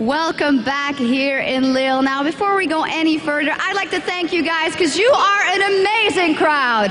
Welcome back here in Lille. Now, before we go any further, I'd like to thank you guys because you are an amazing crowd.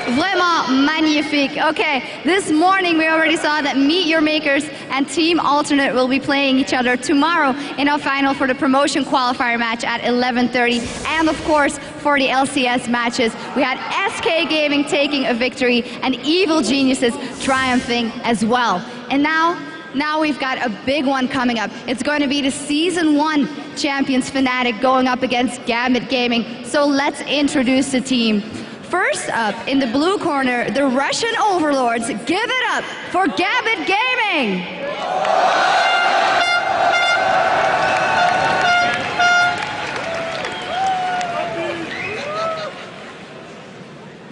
Vraiment magnifique. Okay, this morning we already saw that Meet Your Makers and Team Alternate will be playing each other tomorrow in our final for the promotion qualifier match at 11:30. And of course, for the LCS matches, we had SK Gaming taking a victory and Evil Geniuses triumphing as well. And now we've got a big one coming up. It's going to be the Season 1 Champions Fnatic going up against Gambit Gaming. So let's introduce the team. First up, in the blue corner, the Russian Overlords. Give it up for Gambit Gaming!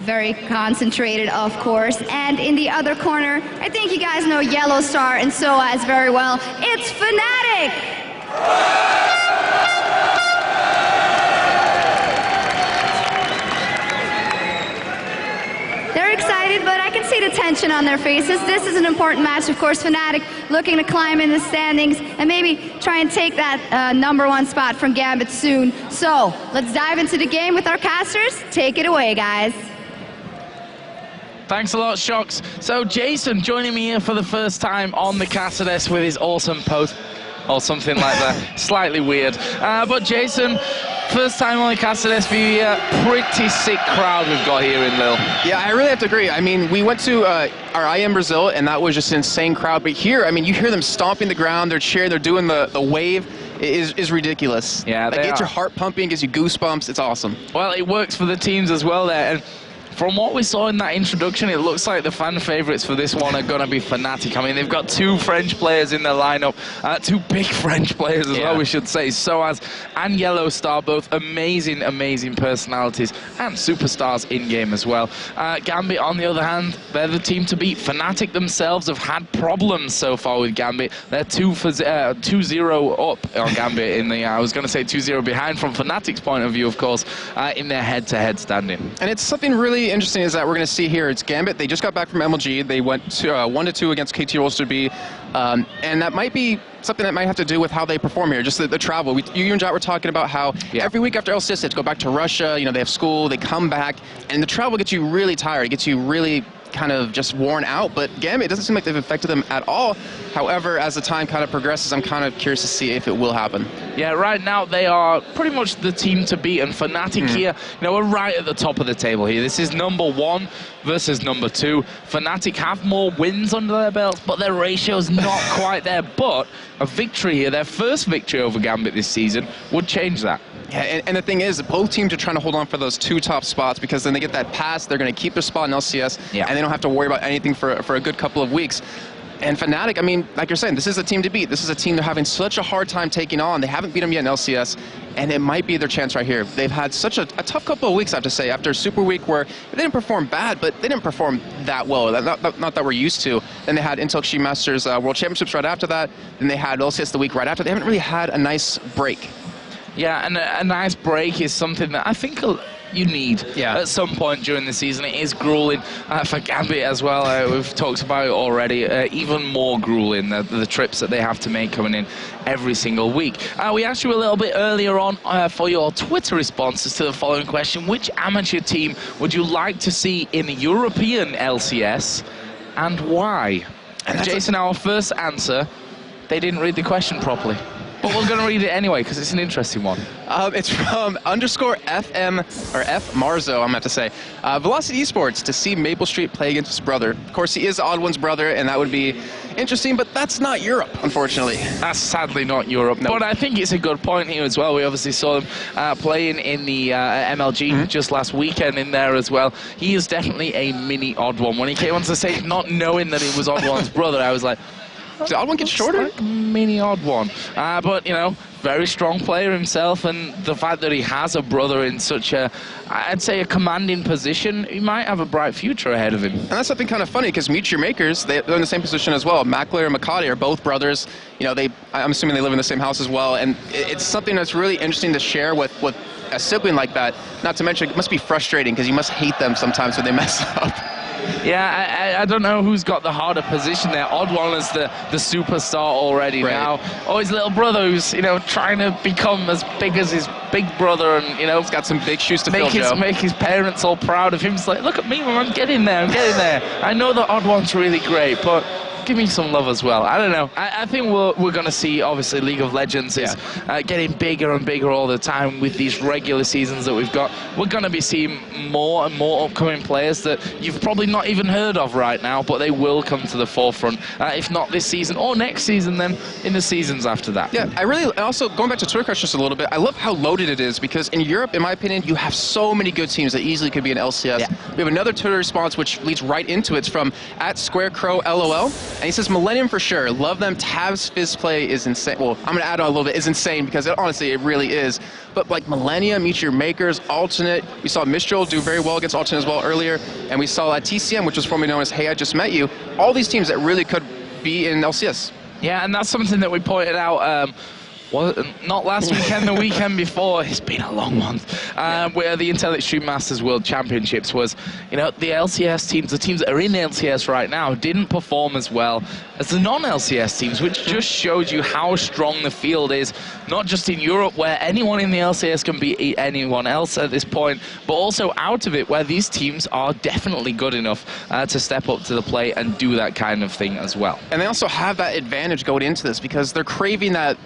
Very concentrated, of course. And in the other corner, I think you guys know Yellow Star and SOAS very well. It's Fnatic! They're excited, but I can see the tension on their faces. This is an important match. Of course, Fnatic looking to climb in the standings and maybe try and take that #1 spot from Gambit soon. So let's dive into the game with our casters. Take it away, guys. Thanks a lot, Shocks. So Jason joining me here for the first time on the caster desk with his awesome post, or something like that. Slightly weird. But Jason, first time on the caster desk for you here. Pretty sick crowd we've got here in Lille. Yeah, I really have to agree. I mean, we went to our IM Brazil, and that was just an insane crowd. But here, I mean, you hear them stomping the ground, they're cheering, they're doing the wave. It is ridiculous. Yeah, it gets your heart pumping, gives you goosebumps. It's awesome. Well, it works for the teams as well there. And from what we saw in that introduction, it looks like the fan favorites for this one are going to be Fnatic. I mean, they've got 2 French players in their lineup, 2 big French players as well, we should say. SOAS and Yellow Star, both amazing, amazing personalities and superstars in-game as well. Gambit, on the other hand, they're the team to beat. Fnatic themselves have had problems so far with Gambit. They're 2-0 up on Gambit in the, I was going to say 2-0 behind from Fnatic's point of view, of course, in their head-to-head standing. And it's something really interesting is that we're going to see here. It's Gambit. They just got back from MLG. They went to 1-2 against KT Rolster B, and that might be something that might have to do with how they perform here. Just the travel. You and Jot were talking about how every week after LCS they have to go back to Russia. You know, they have school. They come back, and the travel gets you really tired. It gets you really kind of just worn out. But Gambit, it doesn't seem like they've affected them at all. However, as the time kind of progresses, I'm kind of curious to see if it will happen. Yeah, right now they are pretty much the team to beat, and Fnatic here, you know, we're right at the top of the table here. This is #1 versus #2. Fnatic have more wins under their belts, but their ratio's not quite there. But a victory here, their first victory over Gambit this season, would change that. Yeah, and the thing is, both teams are trying to hold on for those 2 top spots because then they get that pass, they're going to keep their spot in LCS, and they don't have to worry about anything for a good couple of weeks. And Fnatic, I mean, like you're saying, this is a team to beat. This is a team they're having such a hard time taking on. They haven't beat them yet in LCS, and it might be their chance right here. They've had such a tough couple of weeks, I have to say, after Super Week where they didn't perform bad, but they didn't perform that well, not that we're used to. Then they had Intel Extreme Masters World Championships right after that. Then they had LCS the week right after. They haven't really had a nice break. Yeah, and a nice break is something that I think you need at some point during the season. It is grueling for Gambit as well. We've talked about it already. Even more grueling, the trips that they have to make coming in every single week. We asked you a little bit earlier on for your Twitter responses to the following question. Which amateur team would you like to see in the European LCS, and why? And Jason, our first answer, they didn't read the question properly. But we're going to read it anyway, because it's an interesting one. It's from _FM, or F Marzo, I'm going to have to say. Velocity eSports, to see Maple Street play against his brother. Of course, he is Odd One's brother, and that would be interesting, but that's not Europe, unfortunately. That's sadly not Europe. No. But I think it's a good point here as well. We obviously saw him playing in the MLG just last weekend in there as well. He is definitely a mini Odd One. When he came onto the stage, not knowing that he was Odd One's brother, I was like, did Odd One get shorter? Like mini Odd One. But, you know, very strong player himself, and the fact that he has a brother in such a, I'd say, a commanding position, he might have a bright future ahead of him. And that's something kind of funny, because Meet Your Makers, they're in the same position as well. Mackler and Makati are both brothers. You know, I'm assuming they live in the same house as well, and it's something that's really interesting to share with a sibling like that. Not to mention, it must be frustrating, because you must hate them sometimes when they mess up. Yeah, I don't know who's got the harder position there. Odd One is the superstar already now. Oh, his little brother who's, you know, trying to become as big as his big brother and, you know, he's got some big shoes to fill, Joe. Make his parents all proud of him. It's like, look at me, man, I'm getting there, I'm getting there. I know that Odd One's really great, but give me some love as well. I don't know. I think we're going to see, obviously, League of Legends is getting bigger and bigger all the time with these regular seasons that we've got. We're going to be seeing more and more upcoming players that you've probably not even heard of right now, but they will come to the forefront, if not this season or next season, then in the seasons after that. Yeah, also, going back to Twitter Crush just a little bit, I love how loaded it is, because in Europe, in my opinion, you have so many good teams that easily could be an LCS. Yeah. We have another Twitter response which leads right into it. It's from @SquareCrowLOL. And he says, Millennium for sure. Love them. Tab's fizz play is insane. Well, I'm going to add on a little bit. Is insane because honestly, it really is. But like Millennium, Meet Your Makers, Alternate. We saw Mistral do very well against Alternate as well earlier. And we saw TCM, which was formerly known as Hey, I Just Met You. All these teams that really could be in LCS. Yeah, and that's something that we pointed out. Not last weekend, the weekend before. It's been a long one. Where the Intel Extreme Masters World Championships was, you know, the LCS teams, the teams that are in LCS right now, didn't perform as well as the non-LCS teams, which just shows you how strong the field is, not just in Europe, where anyone in the LCS can beat anyone else at this point, but also out of it, where these teams are definitely good enough to step up to the plate and do that kind of thing as well. And they also have that advantage going into this because they're craving that,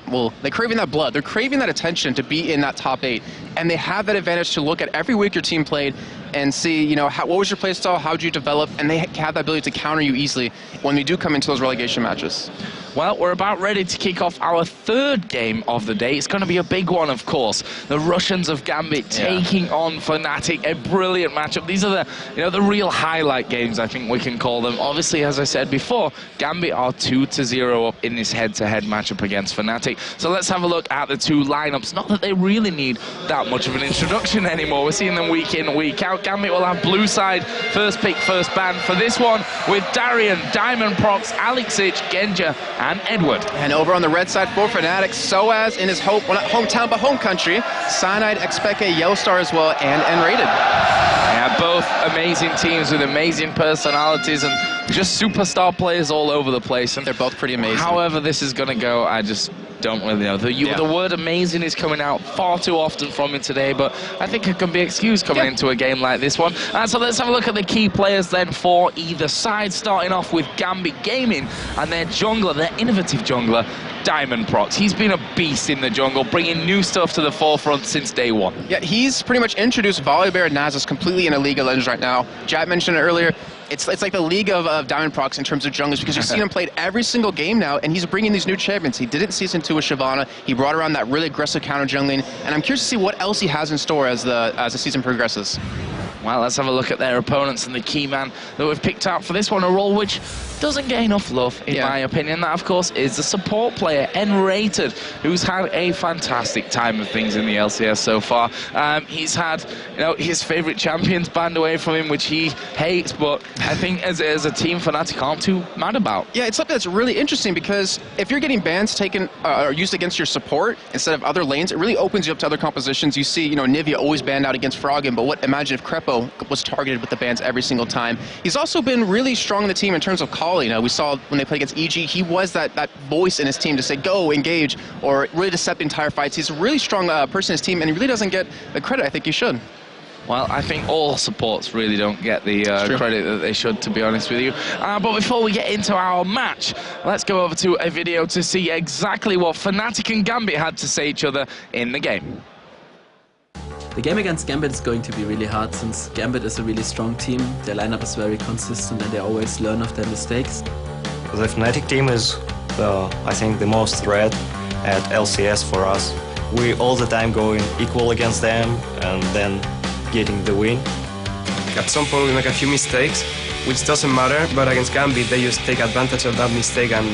they're craving that blood, they're craving that attention to be in that top 8, and they have that advantage to look at every week your team played and see, you know, what was your play style, how did you develop, and they have the ability to counter you easily when we do come into those relegation matches. Well, we're about ready to kick off our third game of the day. It's going to be a big one, of course. The Russians of Gambit taking on Fnatic, a brilliant matchup. These are the, you know, the real highlight games, I think we can call them. Obviously, as I said before, Gambit are 2-0 up in this head-to-head matchup against Fnatic. So let's have a look at the two lineups. Not that they really need that much of an introduction anymore. We're seeing them week in, week out. Gambit will have blue side, first pick, first ban for this one, with Darian, Diamond Prox, Alexic, Genja, and Edward. And over on the red side for Fnatic, Soaz in his hometown but home country, Cyanide, Expeke, Yellowstar as well, and Enrated. Yeah, both amazing teams with amazing personalities and just superstar players all over the place. And they're both pretty amazing. However this is going to go, I just don't really know. The word amazing is coming out far too often from me today, but I think it can be excused coming into a game like this one. So let's have a look at the key players then for either side, starting off with Gambit Gaming and their jungler, their innovative jungler, Diamond Prox. He's been a beast in the jungle, bringing new stuff to the forefront since day one. Yeah, he's pretty much introduced Volibear and Nasus completely in a League of Legends right now. Jat mentioned it earlier. It's like the league of Diamond Prox in terms of junglers, because you've seen him played every single game now, and he's bringing these new champions. He did it in Season 2 with Shyvana. He brought around that really aggressive counter jungling, and I'm curious to see what else he has in store as the season progresses. Well, let's have a look at their opponents, and the key man that we've picked out for this one, a role which doesn't get enough love, in my opinion. That, of course, is the support player, Enrated, who's had a fantastic time of things in the LCS so far. He's had, you know, his favorite champions banned away from him, which he hates, but I think as a team, Fnatic aren't too mad about. Yeah, it's something that's really interesting, because if you're getting bans taken or used against your support instead of other lanes, it really opens you up to other compositions. You see, you know, Nivea always banned out against Froggen, but imagine if Crepo was targeted with the bans every single time. He's also been really strong in the team in terms of calling. We saw when they played against EG, he was that voice in his team to say, go, engage, or really to set the entire fights. He's a really strong person in his team, and he really doesn't get the credit I think he should. Well, I think all supports really don't get the credit that they should, to be honest with you. But before we get into our match, let's go over to a video to see exactly what Fnatic and Gambit had to say each other in the game. The game against Gambit is going to be really hard, since Gambit is a really strong team. Their lineup is very consistent and they always learn of their mistakes. The Fnatic team is, I think, the most threat at LCS for us. We all the time going equal against them and then getting the win. At some point we make a few mistakes, which doesn't matter, but against Gambit they just take advantage of that mistake and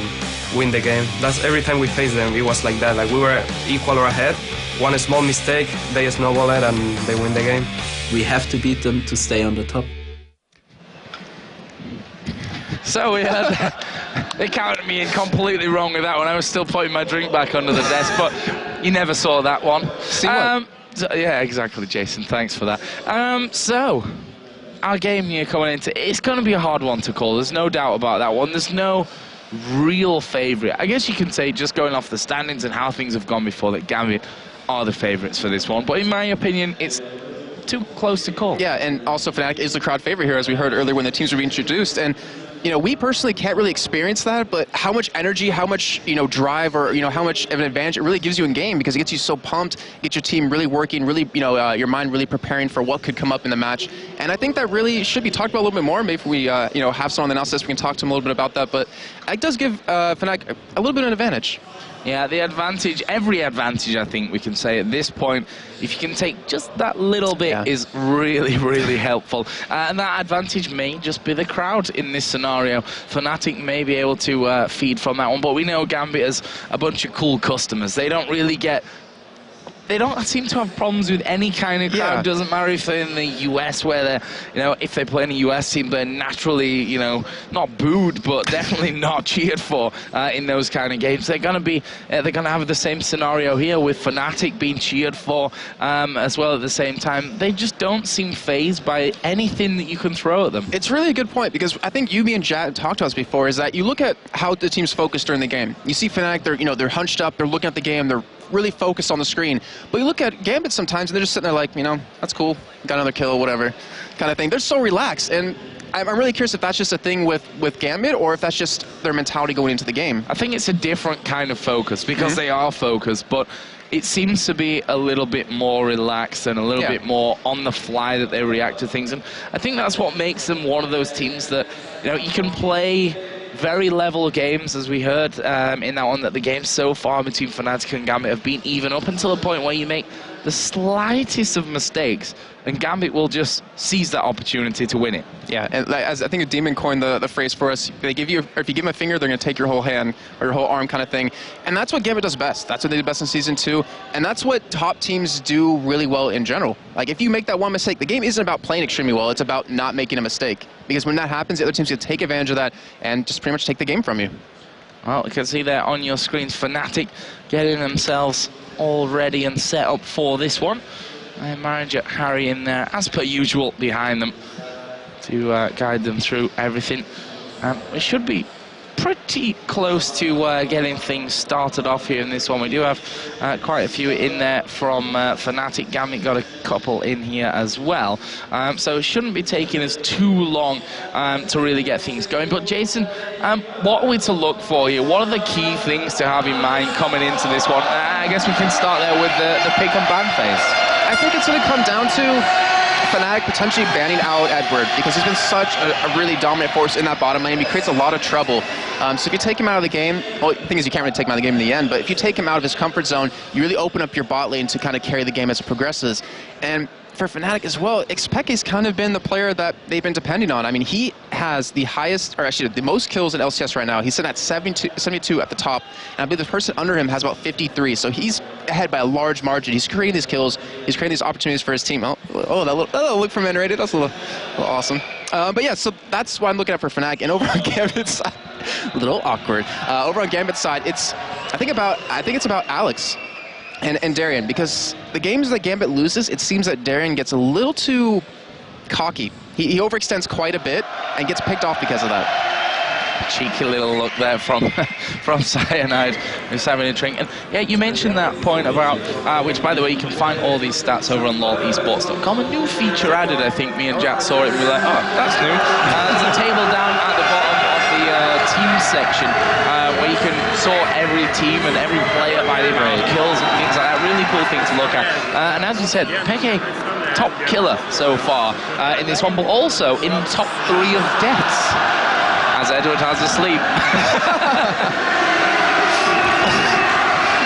win the game. That's every time we face them, it was like that. Like we were equal or ahead. One small mistake, they snowball it and they win the game. We have to beat them to stay on the top. So we had, they counted me in completely wrong with that one. I was still putting my drink back under the desk, but you never saw that one. See what? Yeah, exactly, Jason. Thanks for that. So our game here coming into it's going to be a hard one to call. There's no doubt about that one. There's no real favourite. I guess you can say, just going off the standings and how things have gone before, that Gambit are the favourites for this one. But in my opinion, it's too close to call. Yeah, and also Fnatic is the crowd favorite here, as we heard earlier when the teams were being introduced. And you know, we personally can't really experience that, but how much energy, how much, you know, drive, or, you know, how much of an advantage it really gives you in game, because it gets you so pumped, get your team really working, really, you know, your mind really preparing for what could come up in the match. And I think that really should be talked about a little bit more. Maybe if we, you know, have someone on the analysis, we can talk to them a little bit about that. But it does give Fnatic a little bit of an advantage. Yeah, the advantage, every advantage, I think we can say at this point, if you can take just that little bit, is really, really helpful. And that advantage may just be the crowd in this scenario. Fnatic may be able to feed from that one, but we know Gambit has a bunch of cool customers. They don't really get... They don't seem to have problems with any kind of crowd. Doesn't matter if they're in the US, where they're, you know, if they play in a US team, they're naturally, you know, not booed, but definitely not cheered for in those kind of games. They're going to be, they're going to have the same scenario here with Fnatic being cheered for as well at the same time. They just don't seem fazed by anything that you can throw at them. It's really a good point, because I think you, me, and Jad talked to us before, is that you look at how the team's focused during the game. You see Fnatic, they're, you know, they're hunched up, they're looking at the game, they're really focused on the screen. But you look at Gambit sometimes, and they're just sitting there like, you know, that's cool, got another kill, whatever, kind of thing. They're so relaxed, and I'm really curious if that's just a thing with Gambit, or if that's just their mentality going into the game. I think it's a different kind of focus, because they are focused, but it seems to be a little bit more relaxed and a little bit more on the fly that they react to things. And I think that's what makes them one of those teams that, you know, you can play very level games, as we heard in that one, that the games so far between Fnatic and Gambit have been even up until the point where you make the slightest of mistakes and Gambit will just seize that opportunity to win it. Yeah, and as I think Demon coined the phrase for us, they give you, or if you give them a finger, they're going to take your whole hand or your whole arm, kind of thing. And that's what Gambit does best. That's what they did best in Season 2. And that's what top teams do really well in general. Like, if you make that one mistake, the game isn't about playing extremely well, it's about not making a mistake. Because when that happens, the other teams can take advantage of that and just pretty much take the game from you. Well, you can see there on your screens, Fnatic getting themselves all ready and set up for this one. And manager Harry in there, as per usual, behind them to guide them through everything. It should be pretty close to getting things started off here in this one. We do have quite a few in there from Fnatic. Gambit got a couple in here as well. So it shouldn't be taking us too long to really get things going. But Jason, what are we to look for here? What are the key things to have in mind coming into this one? I guess we can start there with the pick and ban phase. I think it's going to come down to Fnatic potentially banning out Edward, because he's been such a really dominant force in that bottom lane. He creates a lot of trouble. So if you take him out of the game, well, the thing is you can't really take him out of the game in the end, but if you take him out of his comfort zone, you really open up your bot lane to kind of carry the game as it progresses. And for Fnatic as well, Xpeke's kind of been the player that they've been depending on. I mean, he has the highest, or actually the most kills in LCS right now. He's sitting at 72 at the top, and I believe the person under him has about 53, so he's ahead by a large margin. He's creating these kills, he's creating these opportunities for his team. Oh, that little look from N-rated, that's a little awesome. But yeah, so that's what I'm looking at for Fnatic. And over on Gambit's side, a little awkward. Over on Gambit's side, I think it's about Alex and Darian, because the games that Gambit loses, it seems that Darian gets a little too cocky. He overextends quite a bit and gets picked off because of that. Cheeky little look there from Cyanide, who's having a drink. And yeah, you mentioned that point about, which by the way, you can find all these stats over on lolesports.com. A new feature added, I think. Me and Jack saw it and we were like, oh, that's new. There's a table down at the bottom of the team section where you can sort every team and every player by the amount of kills and things like that. Really cool thing to look at. And as you said, Peke, top killer so far in this one, but also in top 3 of deaths, as Edward has asleep.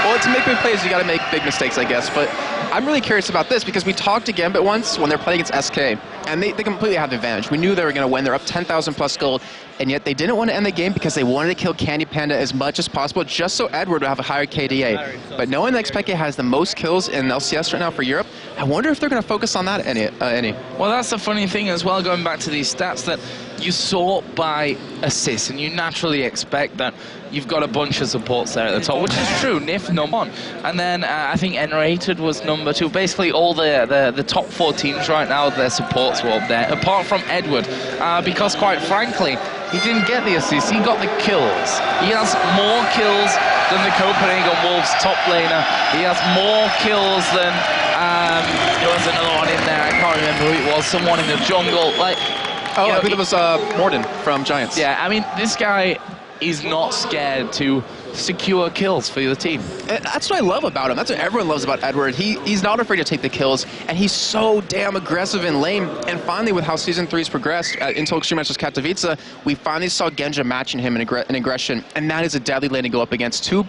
Well, to make big plays, you got to make big mistakes, I guess. But I'm really curious about this, because we talked to Gambit once when they're playing against SK, and they completely had the advantage. We knew they were going to win. They're up 10,000 plus gold, and yet they didn't want to end the game because they wanted to kill Candy Panda as much as possible, just so Edward would have a higher KDA. But knowing that Xpeke has the most kills in LCS right now for Europe, I wonder if they're going to focus on that any. Well, that's the funny thing as well, going back to these stats, that you sort by assists, and you naturally expect that you've got a bunch of supports there at the top, which is true. Nif number 1, and then I think N-rated was number 2. Basically, all the top 4 teams right now, their supports were up there, apart from Edward, because quite frankly, he didn't get the assists, he got the kills. He has more kills than the Copenhagen Wolves top laner. He has more kills than, there was another one in there, I can't remember who it was, someone in the jungle. Like, oh, I think it was Morden from Giants. Yeah, I mean, this guy is not scared to secure kills for the team. That's what I love about him. That's what everyone loves about Edward. He's not afraid to take the kills, and he's so damn aggressive in lane. And finally, with how Season 3's progressed, until skirmishes Katowice, we finally saw Genja matching him in aggression, and that is a deadly lane to go up against two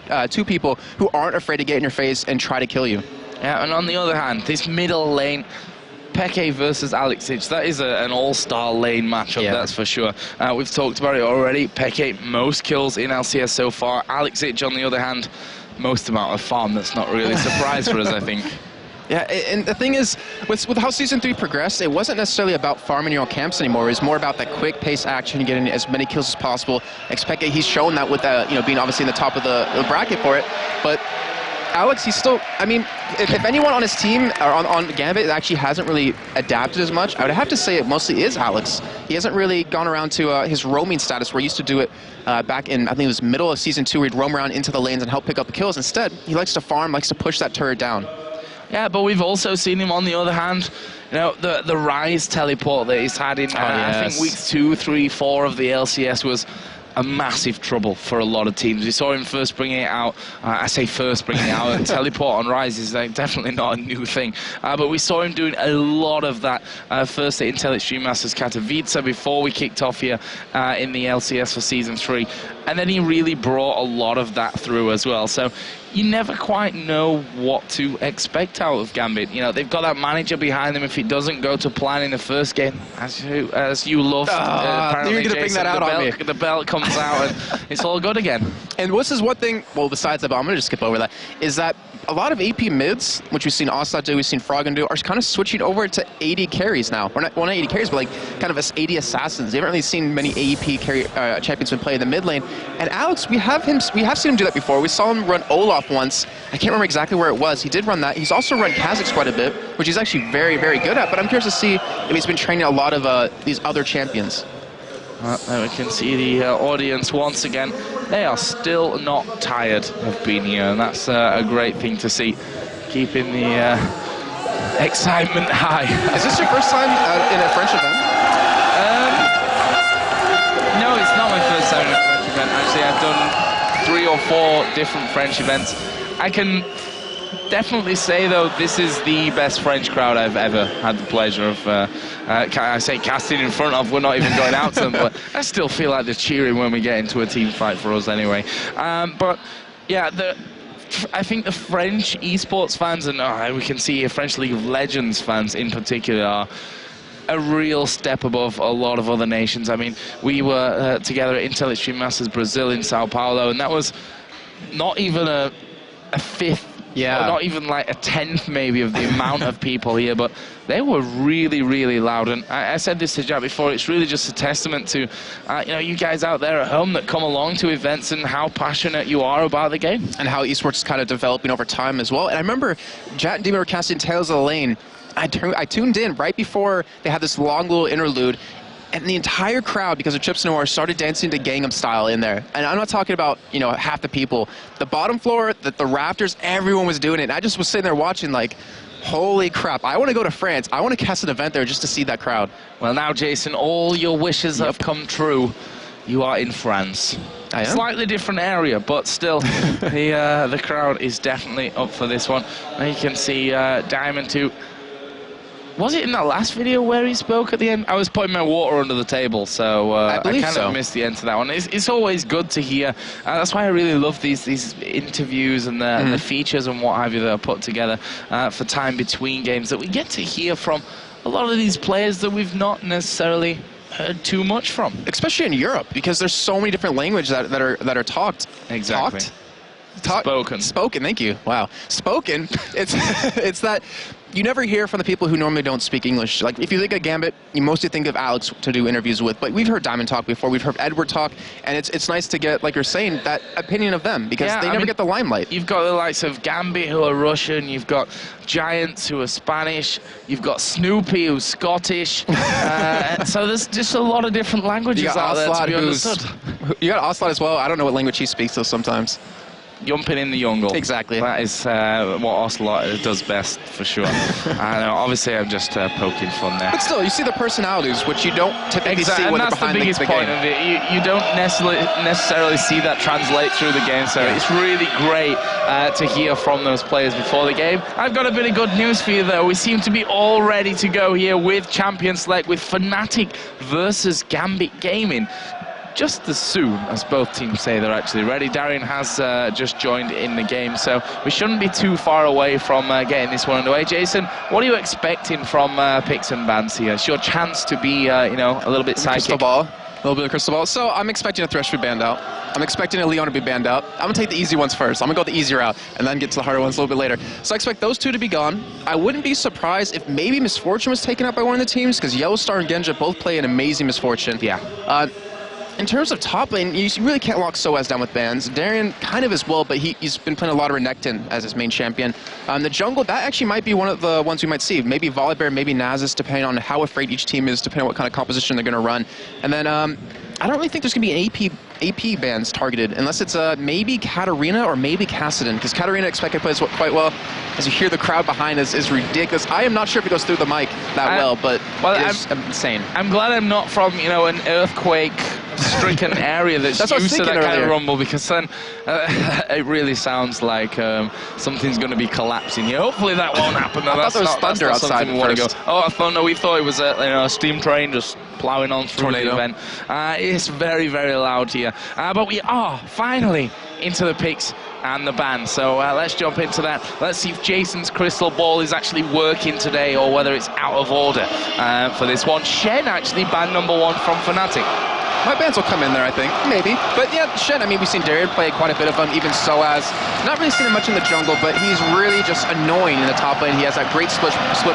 people who aren't afraid to get in your face and try to kill you. Yeah, and on the other hand, this middle lane, Peke versus Alexic, that is an all-star lane matchup, that's for sure. We've talked about it already. Peke, most kills in LCS so far. Alexic, on the other hand, most amount of farm. That's not really a surprise for us, I think. Yeah, and the thing is, with how Season 3 progressed, it wasn't necessarily about farming your own camps anymore. It was more about that quick pace action, getting as many kills as possible. Peke, he's shown that with being obviously in the top of the bracket for it, but Alex, he's still, I mean, if anyone on his team, or on Gambit, actually hasn't really adapted as much, I would have to say it mostly is Alex. He hasn't really gone around to his roaming status, where he used to do it back in, I think it was middle of Season 2, where he'd roam around into the lanes and help pick up the kills. Instead, he likes to farm, likes to push that turret down. Yeah, but we've also seen him, on the other hand, the Rise teleport that he's had in, I think, weeks 2, 3, 4 of the LCS was a massive trouble for a lot of teams. We saw him first bringing it out. I say first bringing it out, and teleport on Rise is definitely not a new thing. But we saw him doing a lot of that first at Intel Extreme Masters Katowice before we kicked off here in the LCS for Season 3. And then he really brought a lot of that through as well. So you never quite know what to expect out of Gambit. They've got that manager behind them. If it doesn't go to plan in the first game, as you love, apparently, you're gonna Jason, bring that out on me. The belt comes out and it's all good again. And this is one thing, well, besides that, but I'm going to just skip over that, is that a lot of AP mids, which we've seen Oslat do, we've seen Froggen do, are kind of switching over to AD carries now. Or not 80 carries, but like kind of AD assassins. They haven't really seen many AEP carry champions been playing in the mid lane. And Alex, we have seen him do that before. We saw him run Olaf once. I can't remember exactly where it was. He did run that. He's also run Kha'Zix quite a bit, which he's actually very, very good at. But I'm curious to see if he's been training a lot of these other champions. There we can see the audience once again. They are still not tired of being here, and that's a great thing to see. Keeping the excitement high. Is this your first time in a French event? No, it's not my first time in a French event. Actually, I've done 3 or 4 different French events. I can definitely say, though, this is the best French crowd I've ever had the pleasure of, I say casting in front of. We're not even going out to them, but I still feel like they're cheering when we get into a team fight for us anyway. But yeah, I think the French eSports fans, and we can see here French League of Legends fans in particular, are a real step above a lot of other nations. I mean, we were together at Intel Extreme Masters Brazil in Sao Paulo, and that was not even a fifth, or not even like a 10th maybe of the amount of people here, but they were really, really loud. And I said this to Jack before, it's really just a testament to you guys out there at home that come along to events and how passionate you are about the game. And how esports is kind of developing over time as well. And I remember Jack and Demon were casting Tales of the Lane. I tuned in right before they had this long little interlude, and the entire crowd, because of Chips Noir, started dancing to Gangnam Style in there. And I'm not talking about, half the people. The bottom floor, the rafters, everyone was doing it. And I just was sitting there watching like, holy crap, I want to go to France. I want to cast an event there just to see that crowd. Well, now, Jason, all your wishes have come true. You are in France. I am? Slightly different area, but still, the crowd is definitely up for this one. Now you can see Diamond 2. Was it in that last video where he spoke at the end? I was putting my water under the table, so I kind of missed the end to that one. It's always good to hear. That's why I really love these interviews and the features and what have you that are put together for time between games, that we get to hear from a lot of these players that we've not necessarily heard too much from. Especially in Europe, because there's so many different languages that are talked. Exactly. Spoken, thank you. Wow. Spoken, it's that you never hear from the people who normally don't speak English. Like, if you think of Gambit, you mostly think of Alex to do interviews with, but we've heard Diamond talk before, we've heard Edward talk, and it's nice to get, like you're saying, that opinion of them, because they never get the limelight. You've got the likes of Gambit, who are Russian, you've got Giants, who are Spanish, you've got Snoopy, who's Scottish, so there's just a lot of different languages out there to be understood. You got Ocelot as well. I don't know what language he speaks, though, sometimes. Jumping in the jungle. Exactly. That is what Ocelot does best, for sure. Obviously, I'm just poking fun there. But still, you see the personalities, which you don't typically see when they're behind the game. That's the biggest point of it. You don't necessarily see that translate through the game, so it's really great to hear from those players before the game. I've got a bit of good news for you, though. We seem to be all ready to go here with Champion Select, with Fnatic versus Gambit Gaming. Just as soon as both teams say they're actually ready. Darian has just joined in the game, so we shouldn't be too far away from getting this one underway. Jason, what are you expecting from picks and bans here? It's your chance to be, a little bit psychic. Crystal ball. A little bit of crystal ball. So I'm expecting a Thresh to be banned out. I'm expecting a Leona to be banned out. I'm going to take the easy ones first. I'm going to go the easier route and then get to the harder ones a little bit later. So I expect those two to be gone. I wouldn't be surprised if maybe Misfortune was taken out by one of the teams, because Yellowstar and Genja both play an amazing Misfortune. Yeah. In terms of top lane, you really can't lock Soaz down with bans. Darian kind of as well, but he's been playing a lot of Renekton as his main champion. The jungle, that actually might be one of the ones we might see. Maybe Volibear, maybe Nasus, depending on how afraid each team is, depending on what kind of composition they're going to run. And then I don't really think there's going to be AP bans targeted, unless it's maybe Katarina or maybe Kassadin, because Katarina expected plays quite well. As you hear the crowd behind us is ridiculous. I am not sure if it goes through the mic that well, but it's insane. I'm glad I'm not from, an earthquake-stricken area that's used to that kind of rumble, because then it really sounds like something's going to be collapsing here. Hopefully that won't happen. I thought there was thunder outside we want to go. Oh, thunder! We thought it was a steam train just plowing on through the event. It's very, very loud here. But we are finally into the picks and the ban. So let's jump into that. Let's see if Jason's crystal ball is actually working today, or whether it's out of order for this one. Shen actually ban #1 from Fnatic. My bans will come in there, I think. Maybe. But yeah, Shen, I mean, we've seen Darian play quite a bit of them, even Soaz. Not really seen him much in the jungle, but he's really just annoying in the top lane. He has that great split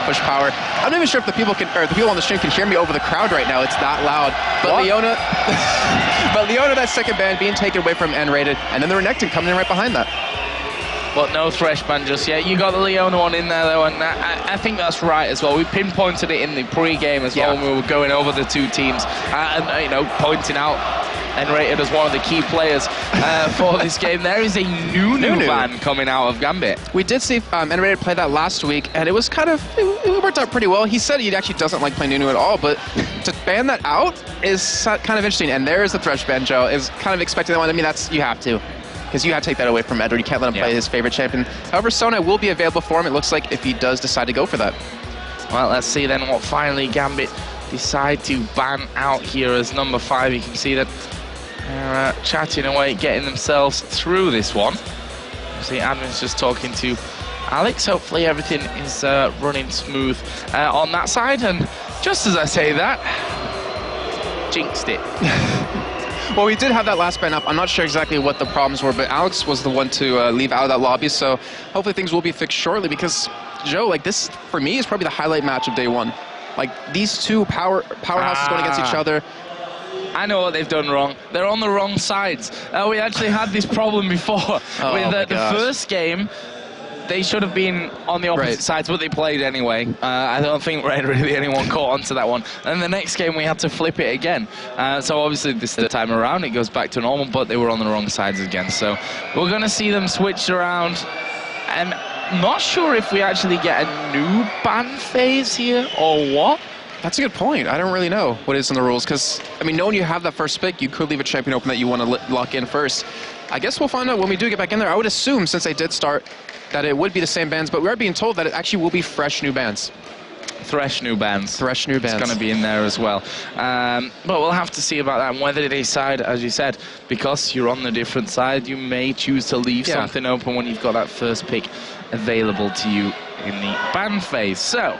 push power. I'm not even sure if the people on the stream can hear me over the crowd right now. It's that loud. But Leona, that second ban being taken away from N-rated, and then the Renekton coming in right behind that. But no Thresh ban just yet. You got the Leona one in there, though, and I think that's right as well. We pinpointed it in the pre-game as well when we were going over the two teams, and pointing out N-rated as one of the key players for this game. There is a Nunu ban coming out of Gambit. We did see N-rated play that last week, and it was it worked out pretty well. He said he actually doesn't like playing Nunu at all, but to ban that out is kind of interesting. And there's the Thresh ban, Joe. Is kind of expecting that one. I mean, you have to. Because you have to take that away from Edward. You can't let him play his favorite champion. However, Sona will be available for him, it looks like, if he does decide to go for that. Well, let's see then what finally Gambit decide to ban out here as #5. You can see that they're chatting away, getting themselves through this one. You see admin's just talking to Alex. Hopefully everything is running smooth on that side. And just as I say that, jinxed it. Well, we did have that last ban up. I'm not sure exactly what the problems were, but Alex was the one to leave out of that lobby, so hopefully things will be fixed shortly, because, Joe, like, this, for me, is probably the highlight match of day one. Like, these two powerhouses going against each other. I know what they've done wrong. They're on the wrong sides. We actually had this problem before with the first game. They should have been on the opposite sides, but they played anyway. I don't think really anyone caught onto that one. And the next game, we had to flip it again. So obviously, this time around, it goes back to normal, but they were on the wrong sides again. So we're going to see them switch around. And not sure if we actually get a new ban phase here or what. That's a good point. I don't really know what is in the rules, because, I mean, knowing you have that first pick, you could leave a champion open that you want to lock in first. I guess we'll find out when we do get back in there. I would assume, since they did start, that it would be the same bans, but we are being told that it actually will be fresh new bans. Thresh new bans. Thresh new bans. It's going to be in there as well. But we'll have to see about that, and whether they decide, as you said, because you're on the different side, you may choose to leave something open when you've got that first pick available to you in the ban phase. So,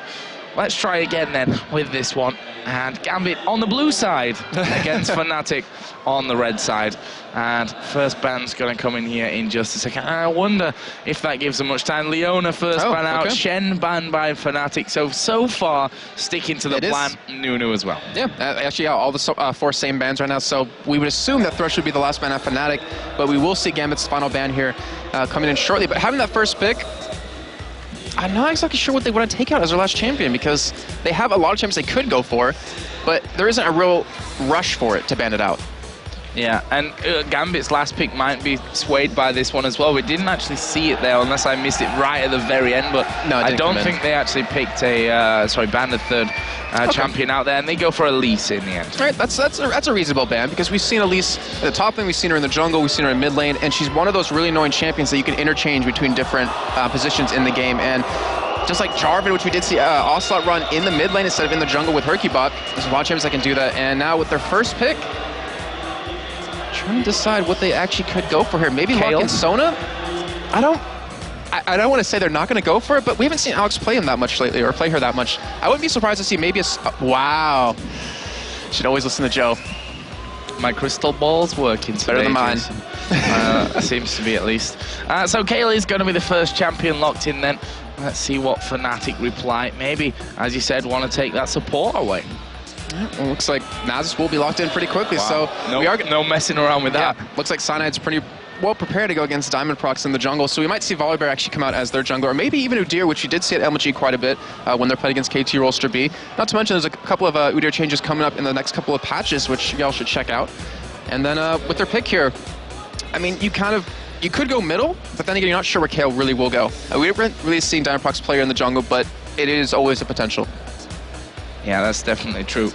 let's try again then with this one. And Gambit on the blue side against Fnatic on the red side. And first ban's going to come in here in just a second. I wonder if that gives them much time. Leona first ban out, Shen banned by Fnatic. So far, sticking to the plan. Nunu as well. Yeah, actually, all the 4 same bans right now. So we would assume that Thresh would be the last ban at Fnatic, but we will see Gambit's final ban here coming in shortly. But having that first pick, I'm not exactly sure what they want to take out as their last champion, because they have a lot of champions they could go for, but there isn't a real rush for it to ban it out. Yeah, and Gambit's last pick might be swayed by this one as well. We didn't actually see it there, unless I missed it right at the very end, but no, I don't think they actually picked a, banned a third champion out there, and they go for Elise in the end. All right, that's a reasonable ban, because we've seen Elise at the top lane, we've seen her in the jungle, we've seen her in mid lane, and she's one of those really annoying champions that you can interchange between different positions in the game. And just like Jarvan, which we did see Ocelot run in the mid lane instead of in the jungle with Hercubot, there's a lot of champions that can do that. And now with their first pick, trying to decide what they actually could go for here. Maybe lock in Sona? I don't want to say they're not going to go for it, but we haven't seen Alex play him that much lately, or play her that much. I wouldn't be surprised to see maybe wow. Should always listen to Joe. My crystal ball's working today. Better than mine. Seems to be, at least. So Kaylee's going to be the first champion locked in then. Let's see what Fnatic reply. Maybe, as you said, want to take that support away. Well, looks like Nasus will be locked in pretty quickly, so we are no messing around with that. Looks like Cyanide's pretty well prepared to go against Diamond Prox in the jungle, so we might see Volibear actually come out as their jungler, or maybe even Udyr, which we did see at LMG quite a bit when they're playing against KT Rolster B. Not to mention there's a couple of Udyr changes coming up in the next couple of patches, which y'all should check out. And then with their pick here, I mean, you could go middle, but then again, you're not sure where Kayle really will go. We haven't really seen Diamond Prox player in the jungle, but it is always a potential. Yeah, that's definitely true.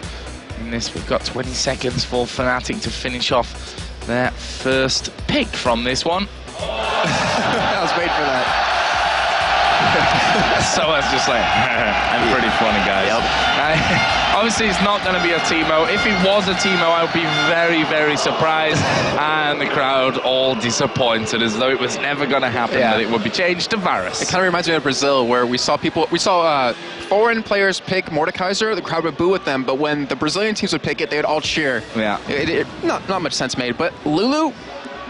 In this, we've got 20 seconds for Fnatic to finish off their first pick from this one. I was waiting for that. So I was just like, I'm pretty funny, guys. Obviously, it's not going to be a Teemo. If it was a Teemo, I would be very, very surprised, and the crowd all disappointed, as though it was never going to happen that it would be changed to Varus. It kind of reminds me of Brazil, where we saw foreign players pick Mordekaiser, the crowd would boo with them, but when the Brazilian teams would pick it, they would all cheer. Yeah. Not much sense made, but Lulu,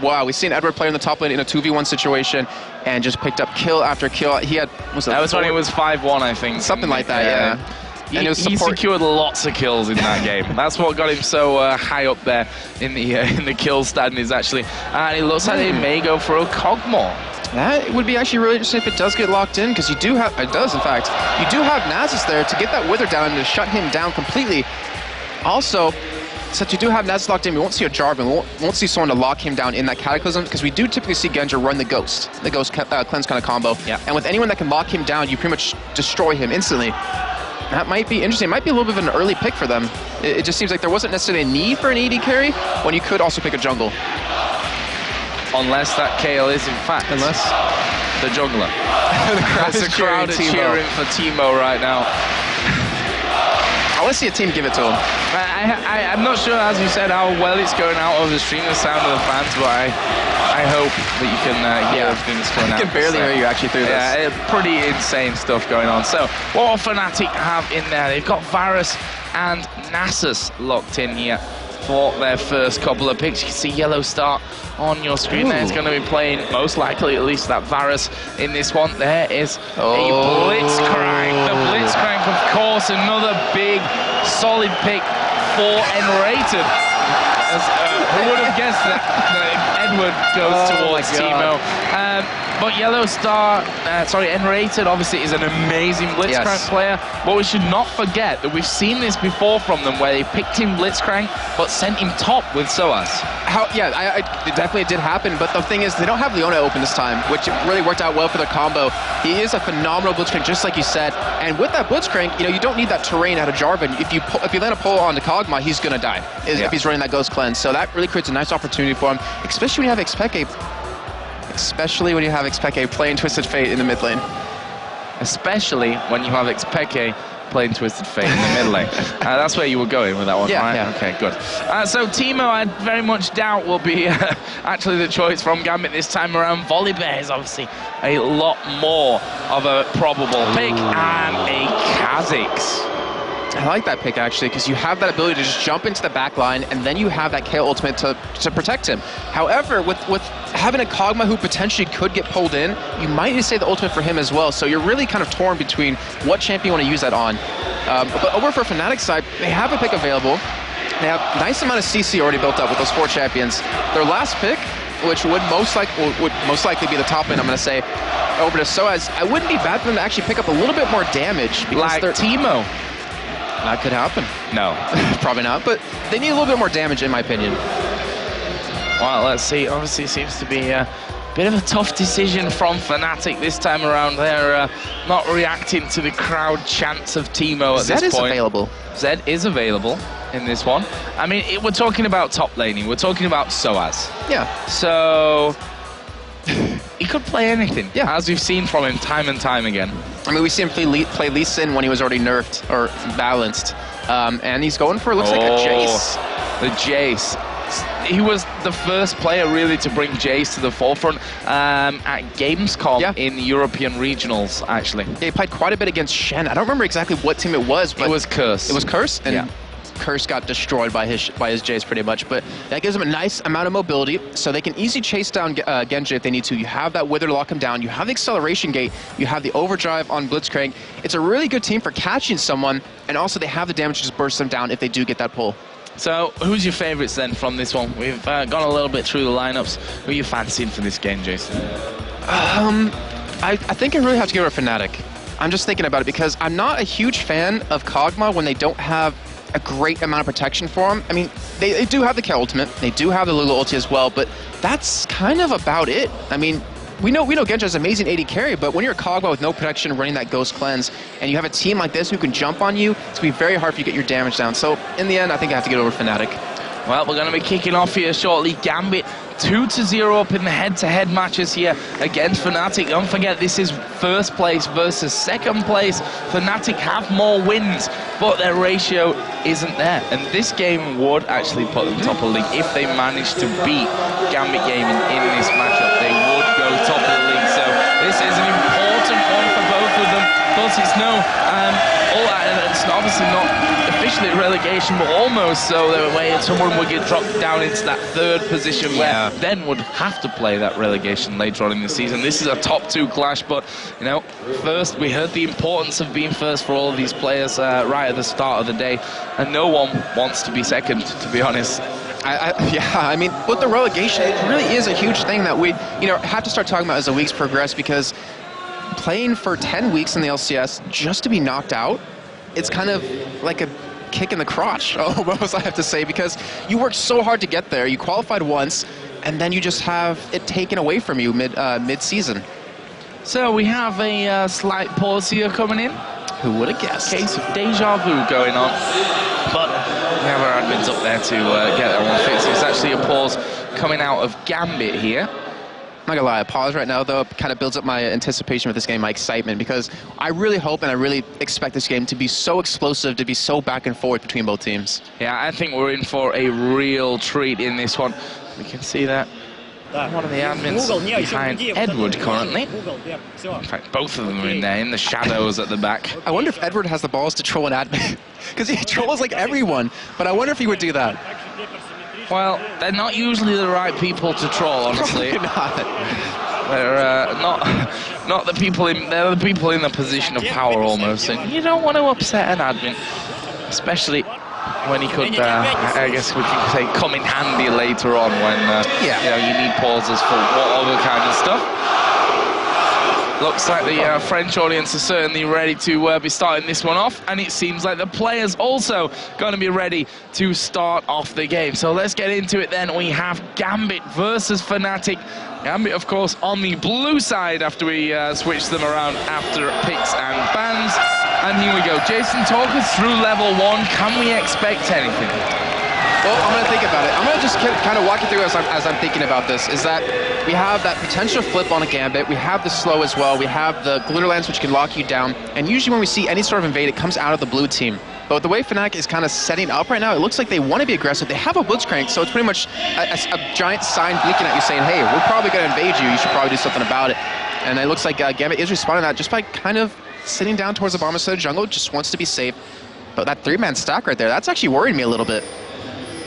wow, we've seen Edward play in the top lane in a 2v1 situation and just picked up kill after kill. He had, that was when it was 5-1, I think. Something like that, yeah. He secured lots of kills in that game. That's what got him so high up there in the kill standings, actually. And it looks like they may go for a Kog'Maw. That would be actually really interesting if it does get locked in, because you do have, it does in fact, you do have Nasus there to get that Wither down and to shut him down completely. Also, since you do have Nasus locked in, we won't see a Jarvan, we won't see someone to lock him down in that Cataclysm, because we do typically see Genja run the Ghost cleanse kind of combo. Yeah. And with anyone that can lock him down, you pretty much destroy him instantly. That might be interesting. It might be a little bit of an early pick for them. It just seems like there wasn't necessarily a need for an AD carry when you could also pick a jungle. Unless that Kayle is, in fact, the jungler. the crowd is cheering for Teemo right now. I want to see a team give it to him. I'm not sure, as you said, how well it's going out over the stream, the sound of the fans, but I hope that you can hear everything that's going on. I can barely hear you actually through this. Yeah, pretty insane stuff going on. So, what will Fnatic have in there? They've got Varus and Nasus locked in here for their first couple of picks. You can see Yellow Star on your screen there. It's going to be playing, most likely, at least that Varus in this one. There is a Blitzcrank. The Blitzcrank, of course, another big, solid pick for Enrated. Who would have guessed that Edward goes towards Teemo? But Yellow Star, Enrated obviously is an amazing Blitzcrank player, but we should not forget that we've seen this before from them, where they picked him Blitzcrank, but sent him top with Soaz. It definitely did happen, but the thing is, they don't have Leona open this time, which really worked out well for their combo. He is a phenomenal Blitzcrank, just like you said, and with that Blitzcrank, you don't need that terrain out of Jarvan. If you land a pull on the Kog'Maw, he's gonna die, if he's running that Ghost Cleanse. So that really creates a nice opportunity for him, especially when you have Xpeke. Especially when you have Xpeke playing Twisted Fate in the mid lane. Especially when you have Xpeke playing Twisted Fate in the mid lane. That's where you were going with that one, right? Yeah. Okay, good. So Teemo, I very much doubt will be actually the choice from Gambit this time around. Volibear is obviously a lot more of a probable pick, and a Kha'Zix. I like that pick, actually, because you have that ability to just jump into the back line, and then you have that KO ultimate to protect him. However, with having a Kog'Maw who potentially could get pulled in, you might need to save the ultimate for him as well. So you're really kind of torn between what champion you want to use that on. But over for Fnatic's side, they have a pick available. They have a nice amount of CC already built up with those 4 champions. Their last pick, which would most likely be the top lane, I'm going to say, over to Soaz, I wouldn't be bad for them to actually pick up a little bit more damage. Because like Teemo. That could happen. No. Probably not, but they need a little bit more damage, in my opinion. Well, let's see. Obviously, it seems to be a bit of a tough decision from Fnatic this time around. They're not reacting to the crowd chants of Teemo at this point. Zed is available. Zed is available in this one. I mean, we're talking about top laning. We're talking about Soaz. Yeah. So he could play anything, yeah, as we've seen from him time and time again. I mean, we see him play Lee Sin when he was already nerfed or balanced, and he's going for, looks like a Jace. The Jace. He was the first player really to bring Jace to the forefront at Gamescom in the European regionals, actually. Yeah, he played quite a bit against Shen. I don't remember exactly what team it was, but it was Curse. It was Curse, and yeah. Curse got destroyed by his Jace pretty much, but that gives them a nice amount of mobility, so they can easily chase down Genji if they need to. You have that Wither to lock him down, you have the acceleration gate, you have the overdrive on Blitzcrank. It's a really good team for catching someone, and also they have the damage to just burst them down if they do get that pull. So, who's your favourites then from this one? We've gone a little bit through the lineups. Who are you fancying for this game, Jason? I think I really have to give it a Fnatic. I'm just thinking about it because I'm not a huge fan of Kog'Maw when they don't have a great amount of protection for him. I mean, they do have the K ultimate, they do have the Lulu ulti as well, but that's kind of about it. I mean, we know Genji has amazing AD carry, but when you're a Kog'Maw with no protection running that Ghost Cleanse, and you have a team like this who can jump on you, it's going to be very hard for you to get your damage down. So, in the end, I think I have to get over Fnatic. Well, we're going to be kicking off here shortly. Gambit 2-0 up in the head-to-head matches here against Fnatic. Don't forget, this is first place versus second place. Fnatic have more wins, but their ratio isn't there. And this game would actually put them top of the league. If they manage to beat Gambit Gaming in this matchup, they would go top of the league. So this is an important one for both of them. But it's obviously not officially relegation, but almost so. The way someone would get dropped down into that third position where then would have to play that relegation later on in the season. This is a top 2 clash, but you know, first we heard the importance of being first for all of these players right at the start of the day, and no one wants to be second, to be honest. I mean, with the relegation, it really is a huge thing that we, have to start talking about as the weeks progress, because playing for 10 weeks in the LCS just to be knocked out, it's kind of like a kick in the crotch, almost, I have to say, because you worked so hard to get there, you qualified once, and then you just have it taken away from you mid-season. So we have a slight pause here coming in. Who would have guessed? Case of deja vu going on, but we have our admins up there to get that one fixed. It's actually a pause coming out of Gambit here. I'm not gonna lie, a pause right now though kind of builds up my anticipation with this game, my excitement, because I really hope and I really expect this game to be so explosive, to be so back and forth between both teams. Yeah, I think we're in for a real treat in this one. We can see that one of the admins behind Edward currently. In fact, both of them are in there, in the shadows at the back. I wonder if Edward has the balls to troll an admin, because he trolls like everyone, but I wonder if he would do that. Well, they're not usually the right people to troll, honestly. Probably not. They're not the people in. They're the people in the position of power almost, and you don't want to upset an admin, especially when he could. I guess we could say come in handy later on when you need pauses for what other kind of stuff. Looks like the French audience is certainly ready to be starting this one off, and it seems like the players also going to be ready to start off the game. So let's get into it then. We have Gambit versus Fnatic. Gambit, of course, on the blue side after we switch them around after picks and bans. And here we go. Jason, talk us through level 1. Can we expect anything? Well, I'm going to think about it. I'm going to just kind of walk you through as I'm thinking about this, is that we have that potential flip on a Gambit, we have the slow as well, we have the glitter lance which can lock you down, and usually when we see any sort of invade, it comes out of the blue team. But the way Fnatic is kind of setting up right now, it looks like they want to be aggressive. They have a Blitzcrank, so it's pretty much a giant sign blinking at you saying, hey, we're probably going to invade you. You should probably do something about it. And it looks like Gambit is responding to that just by kind of sitting down towards the bottom side of the jungle, just wants to be safe. But that 3-man stack right there, that's actually worried me a little bit.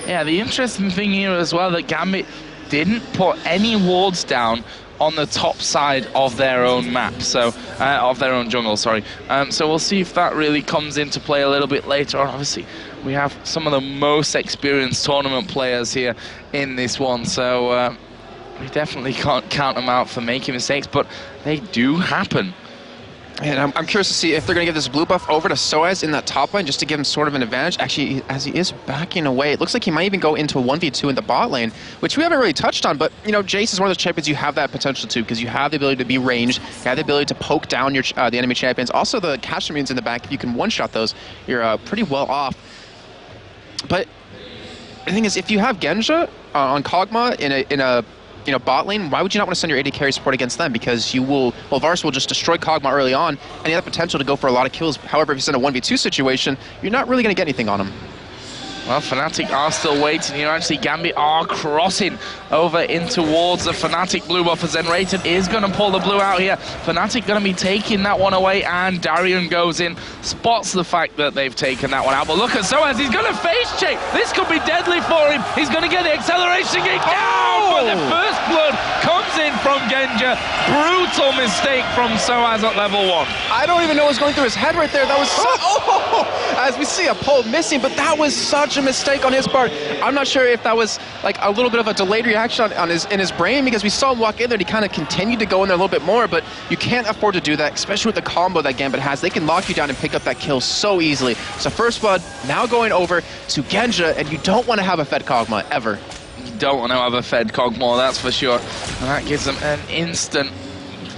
Yeah, the interesting thing here as well, that Gambit didn't put any wards down on the top side of their own map, so of their own jungle, sorry. So we'll see if that really comes into play a little bit later on. Obviously, we have some of the most experienced tournament players here in this one, so we definitely can't count them out for making mistakes, but they do happen. And I'm curious to see if they're going to give this blue buff over to Soaz in that top lane just to give him sort of an advantage. Actually, as he is backing away, it looks like he might even go into a 1v2 in the bot lane, which we haven't really touched on, but, you know, Jace is one of those champions you have that potential to, because you have the ability to be ranged, you have the ability to poke down your the enemy champions. Also, the cash immunes in the back, if you can one-shot those, you're pretty well off. But the thing is, if you have Genja on Kog'Maw in a bot lane, why would you not want to send your AD carry support against them? Because you will, well, Varus will just destroy Kog'Maw early on, and you have the potential to go for a lot of kills. However, if you send a 1v2 situation, you're not really going to get anything on him. Well, Fnatic are still waiting here. Actually, Gambit are crossing over in towards the Fnatic blue buff, as Enrated is going to pull the blue out here. Fnatic going to be taking that one away, and Darian goes in, spots the fact that they've taken that one out. But look at Soaz, he's going to face check. This could be deadly for him. He's going to get the acceleration gate down, but the first blood comes in from Genja. Brutal mistake from Soaz at level 1. I don't even know what's going through his head right there. That was as we see a pole missing, but that was such a mistake on his part. I'm not sure if that was like a little bit of a delayed reaction in his brain, because we saw him walk in there and he kind of continued to go in there a little bit more, but you can't afford to do that, especially with the combo that Gambit has. They can lock you down and pick up that kill so easily. So first blood now going over to Genja, and you don't want to have a fed Kog'Maw ever. You don't want to have a fed Kog'Maw, that's for sure. And that gives them an instant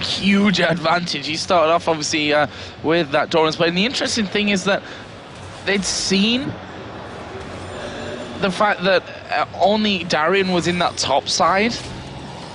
huge advantage. He started off obviously with that Doran's play, and the interesting thing is that they'd seen the fact that only Darian was in that top side,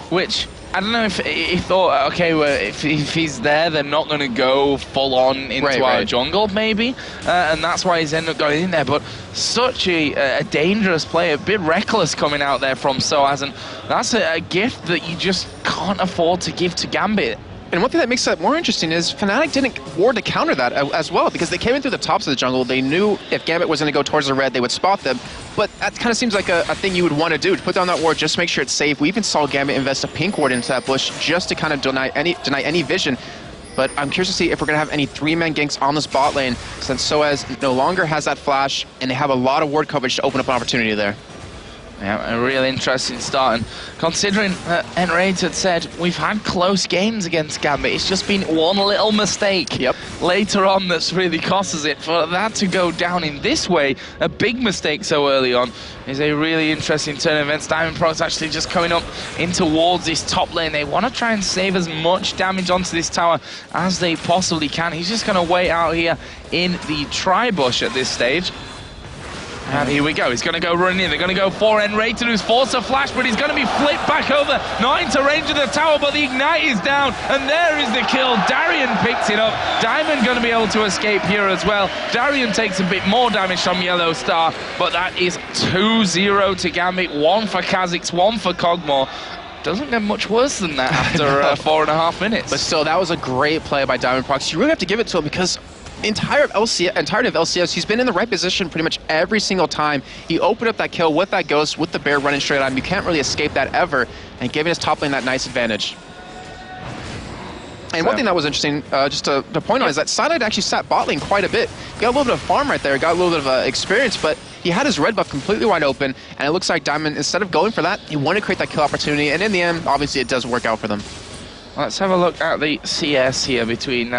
which I don't know if he thought, okay, well, if he's there, they're not going to go full on into our jungle, maybe, and that's why he's ended up going in there. But such a dangerous play, a bit reckless coming out there from Soaz, and that's a gift that you just can't afford to give to Gambit. And one thing that makes that more interesting is Fnatic didn't ward to counter that as well, because they came in through the tops of the jungle. They knew if Gambit was going to go towards the red, they would spot them. But that kind of seems like a thing you would want to do, to put down that ward, just make sure it's safe. We even saw Gambit invest a pink ward into that bush just to kind of deny any vision. But I'm curious to see if we're going to have any 3-man ganks on this bot lane, since Soaz no longer has that flash, and they have a lot of ward coverage to open up an opportunity there. Yeah, a real interesting start, and considering Enraged had said we've had close games against Gambit, it's just been one little mistake later on that's really cost us it. For that to go down in this way, a big mistake so early on, is a really interesting turn of events. Diamond Pro's actually just coming up in towards this top lane. They want to try and save as much damage onto this tower as they possibly can. He's just going to wait out here in the tri-bush at this stage. And here we go, he's going to go running in, they're going to go for Enrated, who's forced a flash, but he's going to be flipped back over, not into range of the tower, but the Ignite is down, and there is the kill. Darian picks it up. Diamond going to be able to escape here as well. Darian takes a bit more damage from Yellow Star, but that is 2-0 to Gambit, 1 for Kha'Zix, 1 for Kog'Maw. Doesn't get much worse than that after 4.5 minutes. But still, that was a great play by Diamond Prox. You really have to give it to him, because entirety of LCS, he's been in the right position pretty much every single time. He opened up that kill with that Ghost, with the Bear running straight on him. You can't really escape that ever, and giving his top lane that nice advantage. And one thing that was interesting, just to point on, is that Silent actually sat bot lane quite a bit. Got a little bit of farm right there, got a little bit of experience, but he had his red buff completely wide open, and it looks like Diamond, instead of going for that, he wanted to create that kill opportunity, and in the end, obviously it does work out for them. Let's have a look at the CS here between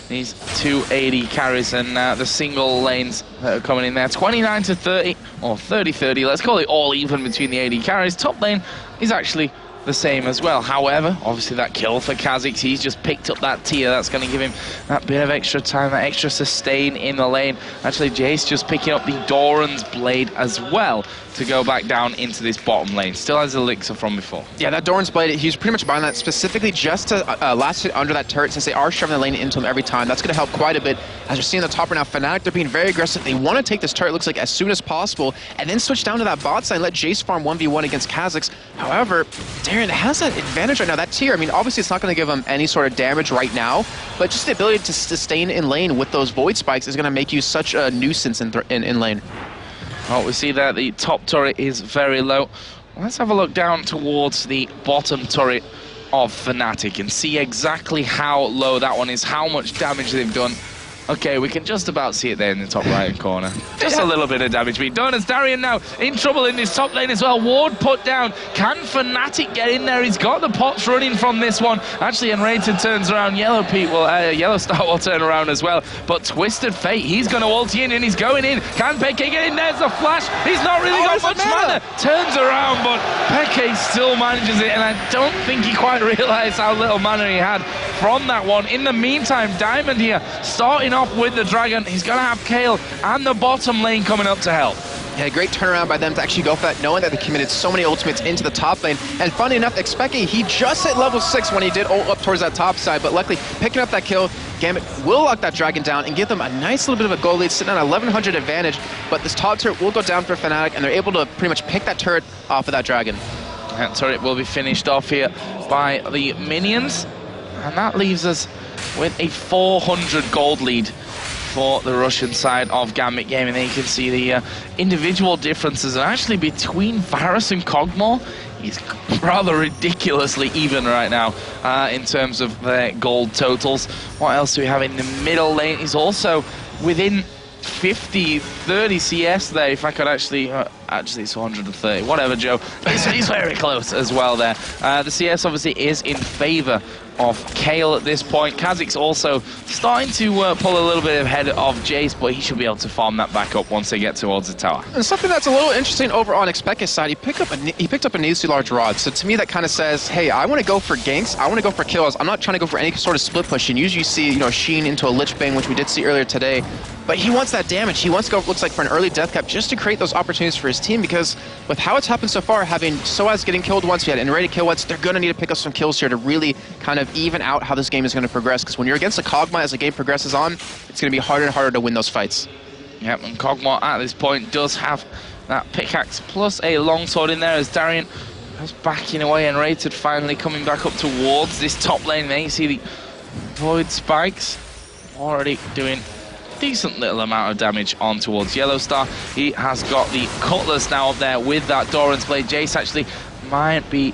these two AD carries and the single lanes that are coming in there. 29-30, or 30-30, let's call it all even between the AD carries. Top lane is actually the same as well. However, obviously that kill for Kha'Zix, he's just picked up that tier. That's going to give him that bit of extra time, that extra sustain in the lane. Actually, Jace just picking up the Doran's Blade as well to go back down into this bottom lane. Still has Elixir from before. Yeah, that Doran's Blade, he's pretty much buying that specifically just to last hit under that turret, since they are shoving the lane into him every time. That's going to help quite a bit. As you're seeing the top right now, Fnatic, they're being very aggressive. They want to take this turret, looks like, as soon as possible, and then switch down to that bot side and let Jace farm 1v1 against Kha'Zix. However, Darren has that advantage right now, that tier. I mean, obviously it's not going to give him any sort of damage right now, but just the ability to sustain in lane with those Void Spikes is going to make you such a nuisance in lane. Well, we see that the top turret is very low. Let's have a look down towards the bottom turret of Fnatic and see exactly how low that one is, how much damage they've done. Okay, we can just about see it there in the top right corner. Just a little bit of damage being done as Darian now in trouble in this top lane as well. Ward put down. Can Fnatic get in there? He's got the pots running from this one. Actually, Enrated turns around. Yellow Star will turn around as well. But Twisted Fate, he's going to ulti in and he's going in. Can Peke get in? There's the flash. He's not really got much mana. Turns around, but Peke still manages it. And I don't think he quite realized how little mana he had from that one. In the meantime, Diamond here starting off with the Dragon. He's going to have Kayle and the bottom lane coming up to help. Yeah, great turnaround by them to actually go for that, knowing that they committed so many ultimates into the top lane. And funny enough, Xpeke, he just hit level 6 when he did ult up towards that top side, but luckily picking up that kill, Gambit will lock that Dragon down and give them a nice little bit of a goal lead, sitting on 1100 advantage. But this top turret will go down for Fnatic, and they're able to pretty much pick that turret off of that Dragon. That turret will be finished off here by the minions, and that leaves us with a 400 gold lead for the Russian side of Gambit Gaming. There you can see the individual differences, and actually between Varus and Kog'Maw, he's rather ridiculously even right now in terms of their gold totals. What else do we have in the middle lane? He's also within 30 CS there, if I could actually it's 130, whatever, Joe. He's very close as well there. The CS obviously is in favor of Kayle at this point. Kha'Zix also starting to pull a little bit ahead of Jace, but he should be able to farm that back up once they get towards the tower. And something that's a little interesting over on Xpeke's side, he picked up a needlessly large rod. So to me, that kind of says, hey, I want to go for ganks, I want to go for kills. I'm not trying to go for any sort of split push. And usually you see, Sheen into a Lich Bane, which we did see earlier today. But he wants that damage. He wants to go, looks like, for an early death cap just to create those opportunities for his team, because with how it's happened so far, having Soaz getting killed once, we had Enrated kill once, they're going to need to pick up some kills here to really kind of even out how this game is going to progress, because when you're against a Kog'Maw as the game progresses on, it's going to be harder and harder to win those fights. Yep, and Kog'Maw at this point does have that pickaxe plus a longsword in there as Darian goes backing away, and Rated finally coming back up towards this top lane. There you see the Void Spikes already doing decent little amount of damage on towards Yellow Star. He has got the Cutlass now up there with that Doran's Blade. Jace actually might be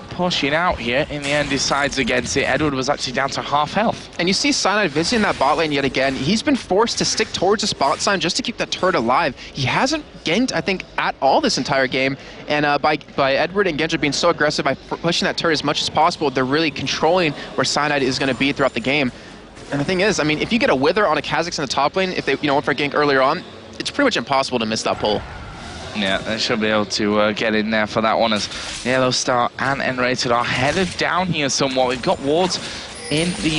pushing out here. In the end, decides against it. Edward was actually down to half health. And you see Cyanide visiting that bot lane yet again. He's been forced to stick towards the spot sign just to keep that turret alive. He hasn't ganked, I think, at all this entire game. And by Edward and Genja being so aggressive by pushing that turret as much as possible, they're really controlling where Cyanide is going to be throughout the game. And the thing is, I mean, if you get a Wither on a Kha'Zix in the top lane, if they went for a gank earlier on, it's pretty much impossible to miss that pull. Yeah, they should be able to get in there for that one, as Yellow Star and Enrated are headed down here somewhat. We've got wards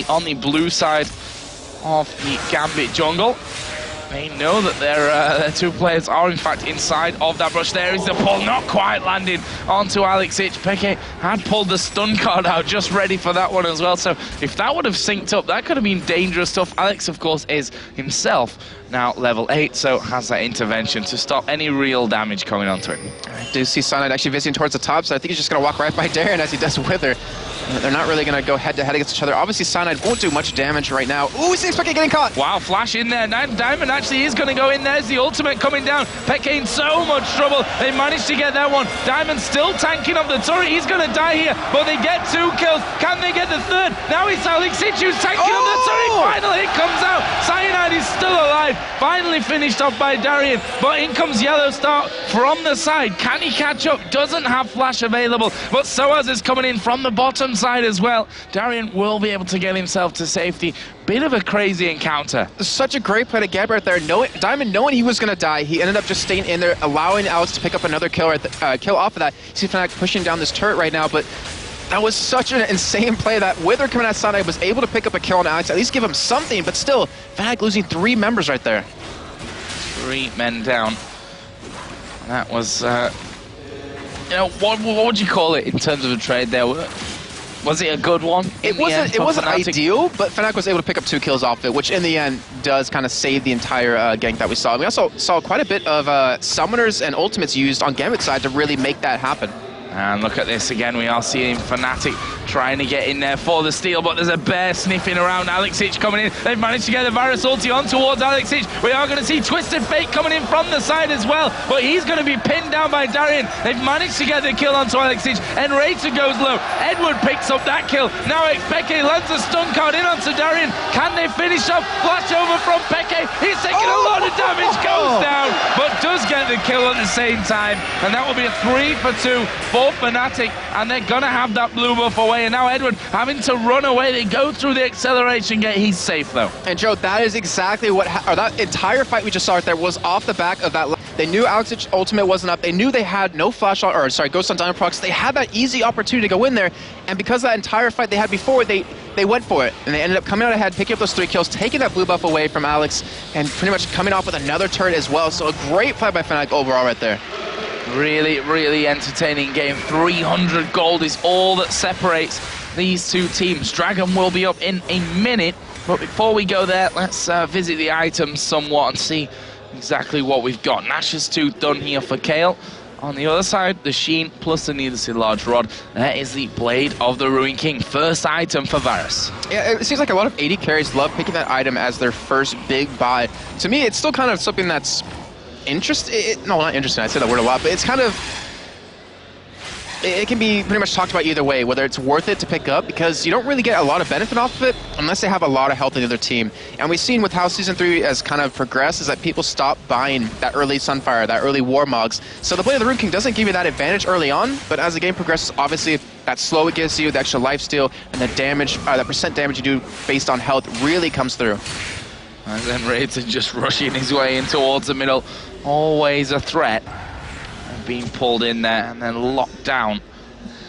on the blue side of the Gambit jungle. They know that their two players are in fact inside of that brush. There is the pull, not quite landing onto Alex Ich. Peke had pulled the stun card out, just ready for that one as well. So if that would have synced up, that could have been dangerous stuff. Alex, of course, is himself now level 8, so has that intervention to stop any real damage coming onto him. I do see Cyanide actually visiting towards the top, so I think he's just going to walk right by Darren as he does Wither. They're not really going to go head-to-head against each other. Obviously, Cyanide won't do much damage right now. Ooh, we see Peke getting caught! Wow, flash in there. Diamond actually is going to go in. There's the ultimate coming down. Peke in so much trouble. They managed to get that one. Diamond still tanking up the turret. He's going to die here, but they get 2 kills. Can they get the 3rd? Now it's Alex Ich who's tanking up the turret. Finally, it comes out. Cyanide is still alive. alive. Finally finished off by Darian, but in comes Yellow Star from the side. Can he catch up? Doesn't have flash available, but Soaz is coming in from the bottom side as well. Darian will be able to get himself to safety. Bit of a crazy encounter. Such a great play to Gambit right there. Diamond, knowing he was going to die, he ended up just staying in there, allowing Alex to pick up another kill, kill off of that. You see Fnatic pushing down this turret right now, but that was such an insane play that Wither coming out side was able to pick up a kill on Alex, at least give him something, but still, Fnatic losing 3 members right there. 3 men down. That was, you know, what would you call it in terms of a trade there? Was it a good one? It wasn't ideal, but Fnatic was able to pick up 2 kills off it, which in the end does kind of save the entire gank that we saw. We also saw quite a bit of summoners and ultimates used on Gambit's side to really make that happen. And look at this again, we are seeing Fnatic trying to get in there for the steal, but there's a bear sniffing around. Alexich coming in, they've managed to get the Varus ulti on towards Alexich. We are going to see Twisted Fate coming in from the side as well, but he's going to be pinned down by Darian. They've managed to get the kill onto Alexich, and Raider goes low. Edward picks up that kill. Now Peke lands a stun card in onto Darian. Can they finish off? Flash over from Peke. He's taking a lot of damage, goes down, but does get the kill at the same time, and that will be a 3 for 2 for Fnatic, and they're gonna have that blue buff away, and now Edward having to run away. They go through the acceleration gate. He's safe though. And Joe, that is exactly what that entire fight we just saw right there was off the back of that. They knew Alex's ultimate wasn't up. They knew they had no flash on, or sorry, Ghost on Diamond procs. They had that easy opportunity to go in there, and because that entire fight they had before, they went for it, and they ended up coming out ahead, picking up those 3 kills, taking that blue buff away from Alex, and pretty much coming off with another turret as well. So a great play by Fnatic overall right there. Really, really entertaining game. 300 gold is all that separates these 2 teams. Dragon will be up in a minute, but before we go there, let's visit the items somewhat and see exactly what we've got. Nash's 2 done here for Kale. On the other side, the Sheen plus the Needlessly Large Rod. That is the Blade of the Ruin King. First item for Varus. Yeah, it seems like a lot of AD carries love picking that item as their first big buy. To me, it's still kind of something that's interesting. No, not interesting. I say that word a lot, but it's kind of, it can be pretty much talked about either way, whether it's worth it to pick up, because you don't really get a lot of benefit off of it unless they have a lot of health in the other team. And we've seen with how Season 3 has kind of progressed is that people stop buying that early Sunfire, that early Warmogs. So the Blade of the Ruin King doesn't give you that advantage early on, but as the game progresses, obviously that slow it gives you, the extra lifesteal, and the damage, that percent damage you do based on health really comes through. And then Raider just rushing his way in towards the middle. Always a threat. And being pulled in there and then locked down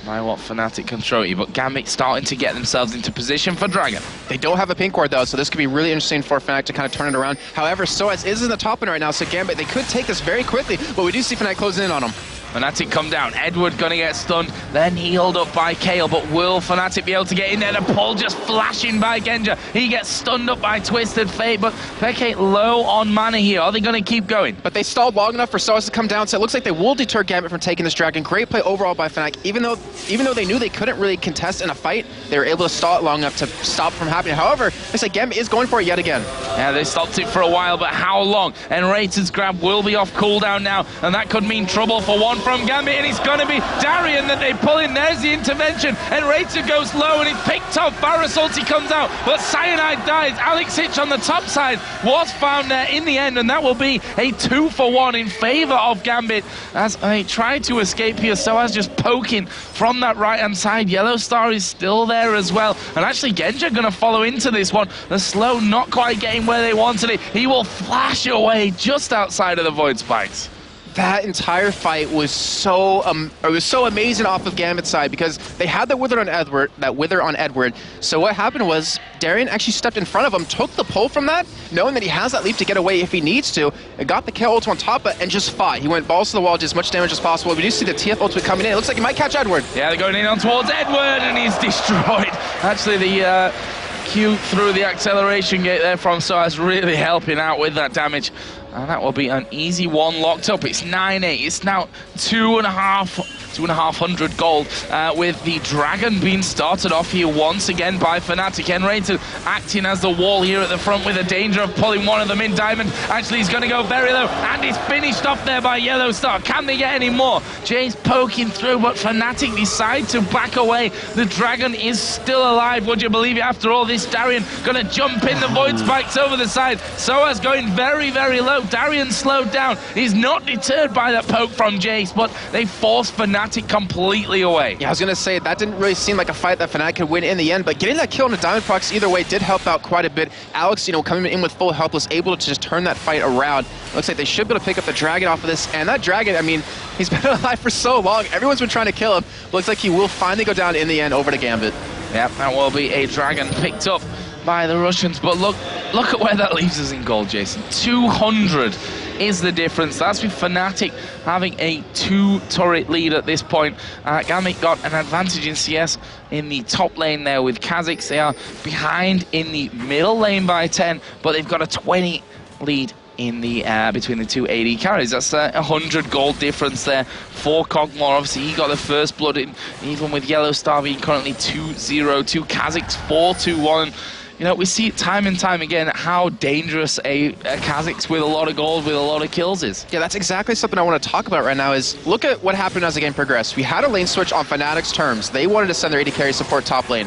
by what Fnatic can throw you. But Gambit starting to get themselves into position for Dragon. They don't have a pink ward though, so this could be really interesting for Fnatic to kind of turn it around. However, Soaz is in the top end right now, so Gambit, they could take this very quickly, but we do see Fnatic closing in on them. Fnatic come down, Edward gonna get stunned, then healed up by Kale, but will Fnatic be able to get in there? The pull just flashing by Genja. He gets stunned up by Twisted Fate, but Peke low on mana here. Are they gonna keep going? But they stalled long enough for Soaz to come down, so it looks like they will deter Gambit from taking this Dragon. Great play overall by Fnatic. Even though they knew they couldn't really contest in a fight, they were able to stall it long enough to stop from happening. However, they say Gambit is going for it yet again. Yeah, they stopped it for a while, but how long? And Raider's grab will be off cooldown now, and that could mean trouble for one from Gambit, and it's gonna be Darian that they pull in. There's the intervention, and Raider goes low, and he's picked off. Varus ulti comes out, but Cyanide dies. Alex Hitch on the top side was found there in the end, and that will be a 2 for 1 in favor of Gambit as they try to escape here. Soaz just poking from that right-hand side. Yellow Star is still there as well, and actually Genja gonna follow into this one. The slow not quite getting where they wanted it. He will flash away just outside of the Void Spikes. That entire fight was so amazing off of Gambit's side because they had that wither on Edward. So what happened was Darian actually stepped in front of him, took the pull from that, knowing that he has that leap to get away if he needs to. It got the kill ult on top of it and just fought. He went balls to the wall, did as much damage as possible. We do see the TF ultimate coming in. It looks like he might catch Edward. Yeah, they're going in on towards Edward, and he's destroyed. Actually, the Q through the acceleration gate there from Soaz really helping out with that damage. And that will be an easy one locked up. It's 9-8. It's now 2,500 gold with the Dragon being started off here once again by Fnatic. Enrated acting as the wall here at the front with a danger of pulling one of them in. Diamond actually is going to go very low and is finished off there by Yellow Star. Can they get any more? Jay's poking through, but Fnatic decide to back away. The Dragon is still alive. Would you believe it? After all this, Darian going to jump in. The Void Spikes over the side. Soa's going very, very low. Darian slowed down. He's not deterred by that poke from Jace, but they force Fnatic completely away. Yeah, I was going to say, that didn't really seem like a fight that Fnatic could win in the end, but getting that kill on the Diamond Prox either way did help out quite a bit. Alex, coming in with full health, was able to just turn that fight around. Looks like they should be able to pick up the Dragon off of this, and that Dragon, I mean, he's been alive for so long. Everyone's been trying to kill him. Looks like he will finally go down in the end over to Gambit. Yep, that will be a Dragon picked up by the Russians, but look at where that leaves us in gold, Jason. 200 is the difference. That's with Fnatic having a 2-turret lead at this point. Gambit got an advantage in CS in the top lane there with Kha'Zix. They are behind in the middle lane by 10, but they've got a 20 lead in the between the two AD carries. That's a 100 gold difference there for Kog'Maw. Obviously, he got the first blood in, even with Yellow Star being currently 2-0, Kha'Zix 4-1. We see it time and time again how dangerous a Kha'Zix with a lot of gold, with a lot of kills is. Yeah, that's exactly something I want to talk about right now is look at what happened as the game progressed. We had a lane switch on Fnatic's terms. They wanted to send their AD carry support top lane.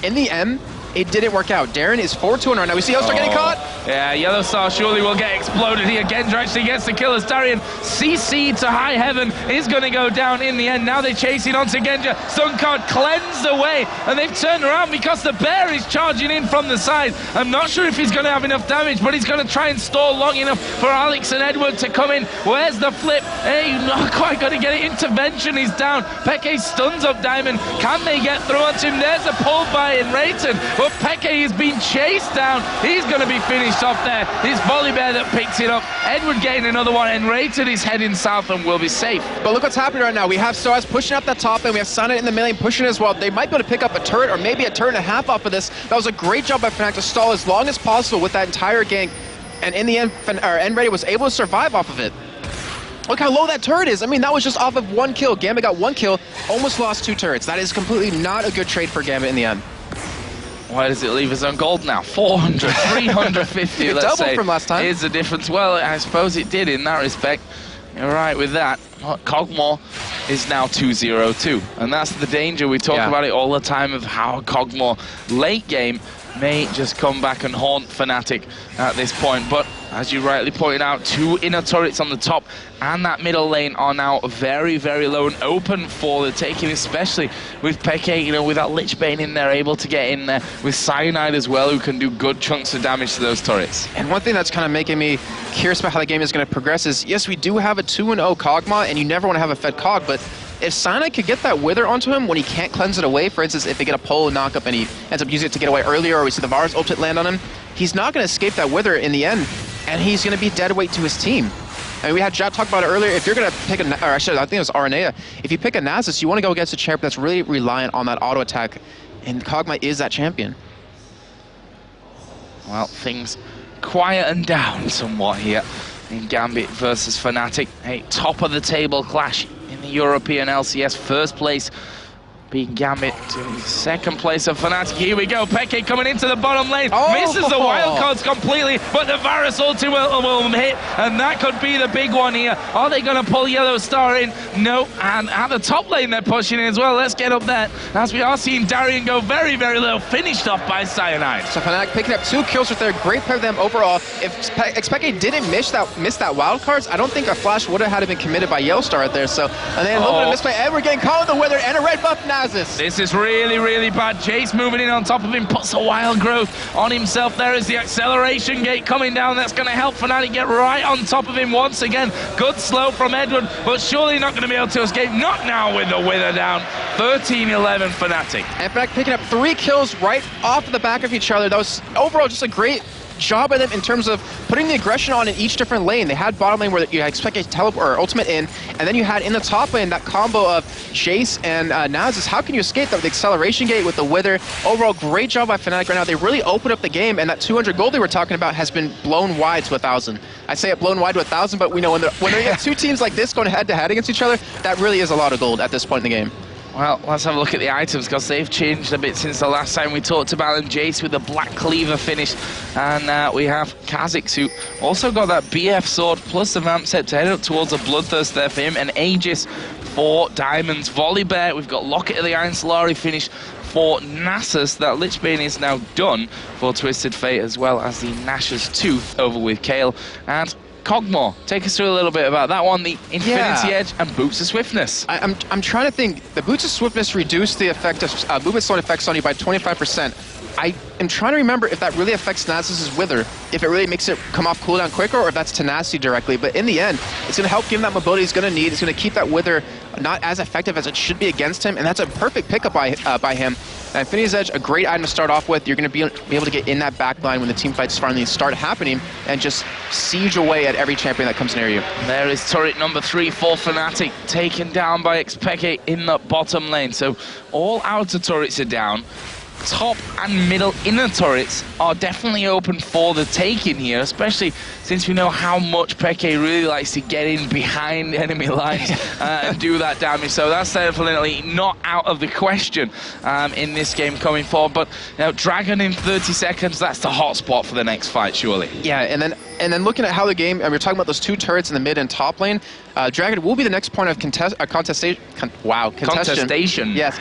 In the end, it didn't work out. Darren is 4-2 right now. We see Yellowstar getting caught. Yeah, Yellow Star surely will get exploded here. Gendra actually gets the kill as Darian CC to high heaven is going to go down in the end. Now they're chasing onto Gendra. Suncard cleansed away, and they've turned around because the bear is charging in from the side. I'm not sure if he's going to have enough damage, but he's going to try and stall long enough for Alex and Edward to come in. Where's the flip? Hey, not quite going to get it. Intervention is down. Peke stuns up Diamond. Can they get through onto him? There's a pull by Enrated, but Peke is being chased down. He's going to be finished off there. It's Volibear that picks it up. Edward getting another one, and Rated is heading south and will be safe. But look what's happening right now. We have Stars pushing up that top, and we have Sana in the melee pushing as well. They might be able to pick up a turret or maybe a turret and a half off of this. That was a great job by Fnatic to stall as long as possible with that entire gang, and in the end, Enready was able to survive off of it. Look how low that turret is. I mean, that was just off of one kill. Gambit got one kill, almost lost 2 turrets. That is completely not a good trade for Gambit in the end. Why does it leave us on gold now? 400, 350, let's say, from last time. Is the difference. Well, I suppose it did in that respect. You're right with that. Kog'Maw is now 2-0-2, and that's the danger. We talk about it all the time of how Kog'Maw late game may just come back and haunt Fnatic at this point. But as you rightly pointed out, 2 inner turrets on the top and that middle lane are now very, very low and open for the taking, especially with Peke, with that Lich Bane in there, able to get in there, with Cyanide as well, who can do good chunks of damage to those turrets. And one thing that's kind of making me curious about how the game is going to progress is, yes, we do have a 2-0 Kog'Maw, and you never want to have a fed Cog, but if Cyanide could get that Wither onto him when he can't cleanse it away, for instance, if they get a pull and knock up and he ends up using it to get away earlier, or we see the Varus ultimate land on him, he's not going to escape that Wither in the end, and he's going to be dead weight to his team. I mean, we had Jab talk about it earlier. If you're going to pick or actually, I think it was Aranea. If you pick a Nasus, you want to go against a champion that's really reliant on that auto attack, and Kog'Maw is that champion. Well, things quieten down somewhat here in Gambit versus Fnatic. A top of the table clash in the European LCS. First place being Gambit to second place of Fnatic. Here we go, Peke coming into the bottom lane, misses the wildcards completely, but the Varus ulti will hit, and that could be the big one here. Are they going to pull Yellow Star in? No, and at the top lane they're pushing in as well. Let's get up there, as we are seeing Darian go very, very low, finished off by Cyanide. So Fnatic picking up 2 kills with their great play for them overall. If Peke didn't miss that wildcards, I don't think a flash would have had been committed by Yellow Star right there. So, and then a little bit of misplay, and we're getting caught in the Wither and a red buff now. This is really, really bad. Jace moving in on top of him, puts a wild growth on himself. There is the acceleration gate coming down. That's going to help Fnatic get right on top of him once again. Good slow from Edward, but surely not going to be able to escape. Not now with the Wither down. 13-11 Fnatic. And Fnatic picking up 3 kills right off the back of each other. That was overall just a great job by them in terms of putting the aggression on in each different lane. They had bottom lane where you expect a teleport or ultimate in, and then you had in the top lane that combo of Jace and Nazis. How can you escape that with the acceleration gate, with the Wither? Overall, great job by Fnatic right now. They really opened up the game, and that 200 gold they were talking about has been blown wide to 1,000. I say it blown wide to 1,000, but we know when they get two teams like this going head-to-head against each other, that really is a lot of gold at this point in the game. Well, let's have a look at the items, because they've changed a bit since the last time we talked about them. Jace with the Black Cleaver finish, and we have Kha'Zix, who also got that BF sword plus the Vamp set to head up towards a Bloodthirst there for him, and Aegis for Diamonds. Volibear, we've got Locket of the Iron Solari finish for Nasus. That Lichbane is now done for Twisted Fate, as well as the Nash's Tooth over with Kale. And Cogmore, take us through a little bit about that one, the Infinity Edge and Boots of Swiftness. I'm trying to think. The Boots of Swiftness reduce the effect of movement slowing effects on you by 25%. I am trying to remember if that really affects Nasus's Wither, if it really makes it come off cooldown quicker, or if that's tenacity directly. But in the end, it's going to help give him that mobility he's going to need. It's going to keep that Wither not as effective as it should be against him, and that's a perfect pickup by him. Infinity's Edge, a great item to start off with. You're going to be able to get in that back line when the team fights finally start happening and just siege away at every champion that comes near you. There is turret number 3 for Fnatic, taken down by Xpeke in the bottom lane. So all outer turrets are down. Top and middle inner turrets are definitely open for the taking here, especially since we know how much Peke really likes to get in behind enemy lines and do that damage. So that's definitely not out of the question in this game coming forward. But you know, Dragon in 30 seconds, that's the hot spot for the next fight, surely. Yeah, and then looking at how the game, and we're talking about those two turrets in the mid and top lane, Dragon will be the next point of contestation. Yes,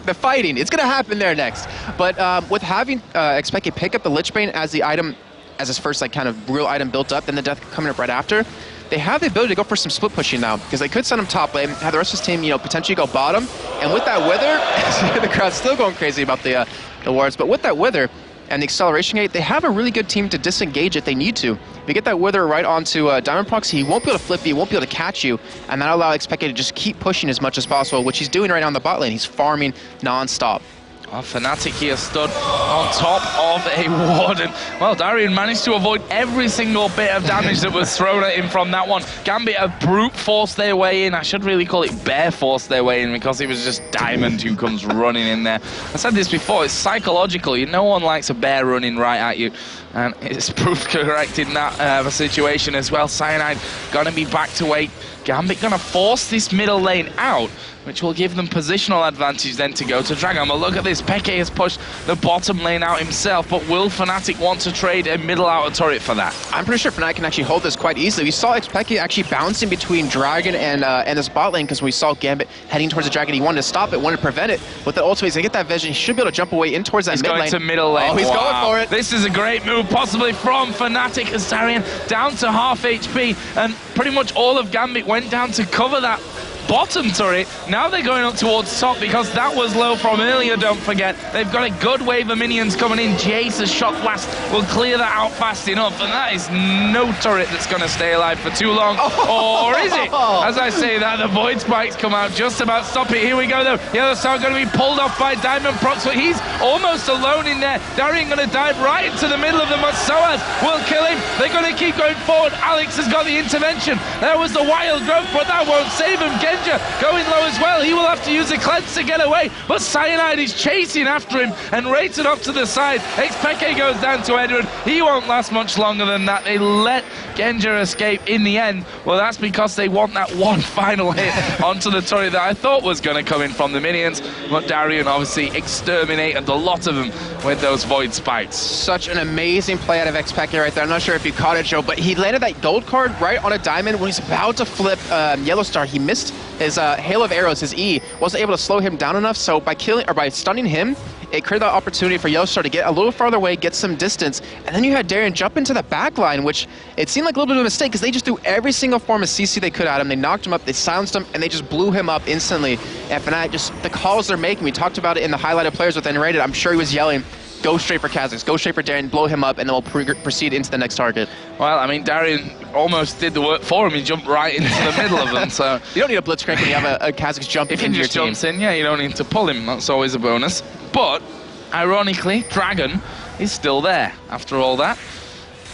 the fighting. It's going to happen there next. But with having Xpeke pick up the Lichbane as the item, as his first like kind of real item built up, then the death coming up right after, they have the ability to go for some split pushing now, because they could send him top lane, have the rest of his team, you know, potentially go bottom, and with that Wither, the crowd's still going crazy about the wards, but with that Wither and the acceleration gate, they have a really good team to disengage if they need to. If you get that Wither right onto Diamond Proxy, he won't be able to flip you, he won't be able to catch you, and that'll allow Xpeke to just keep pushing as much as possible, which he's doing right now in the bot lane. He's farming non-stop. Well, Fnatic here stood on top of a Warden. Well, Darian managed to avoid every single bit of damage that was thrown at him from that one. Gambit have brute forced their way in. I should really call it bear forced their way in, because it was just Diamond who comes running in there. I said this before, it's psychological. No one likes a bear running right at you. And it's proved correct in that situation as well. Cyanide gonna be back to 8. Gambit gonna force this middle lane out, which will give them positional advantage then to go to Dragon. But look at this, Peke has pushed the bottom lane out himself, but will Fnatic want to trade a middle outer turret for that? I'm pretty sure Fnatic can actually hold this quite easily. We saw Xpeke actually bouncing between Dragon and this bot lane, because we saw Gambit heading towards the Dragon. He wanted to stop it, wanted to prevent it. With the ultimate, he's gonna get that vision. He should be able to jump away in towards that mid lane. He's going to middle lane. Oh, he's going for it. This is a great move, possibly from Fnatic, as Darian down to half HP, and pretty much all of Gambit went down to cover that bottom turret. Now they're going up towards top, because that was low from earlier, don't forget. They've got a good wave of minions coming in. Jace's shot blast will clear that out fast enough, and that is no turret that's going to stay alive for too long. Or is it? As I say that, the Void Spikes come out, just about stop it. Here we go, though. The other side going to be pulled off by Diamond Prox, but he's almost alone in there. Darian going to dive right into the middle of them, but Soaz will kill him. They're going to keep going forward. Alex has got the intervention. There was the wild growth, but that won't save him. Going low as well. He will have to use a cleanse to get away, but Cyanide is chasing after him and rated off to the side. Xpeke goes down to Edward. He won't last much longer than that. They let Genja escape in the end. Well, that's because they want that one final hit onto the turret that I thought was going to come in from the minions, but Darian obviously exterminated a lot of them with those Void Spikes. Such an amazing play out of Xpeke right there. I'm not sure if you caught it, Joe, but he landed that gold card right on a diamond when he's about to flip Yellow Star. He missed his hail of arrows, his E, wasn't able to slow him down enough, so by stunning him, it created the opportunity for Yellow Star to get a little farther away, get some distance, and then you had Darian jump into the back line, which it seemed like a little bit of a mistake, because they just threw every single form of CC they could at him. They knocked him up, they silenced him, and they just blew him up instantly. And Fnatic, just the calls they're making, we talked about it in the highlighted players with Unrated, I'm sure he was yelling, go straight for Kha'Zix, go straight for Darian, blow him up, and then we'll proceed into the next target. Well, I mean, Darian almost did the work for him. He jumped right into the middle of them, so... You don't need a blitzcrank when you have a Kha'Zix jump into your team. If he just jumps in, yeah, you don't need to pull him. That's always a bonus. But, ironically, Dragon is still there after all that.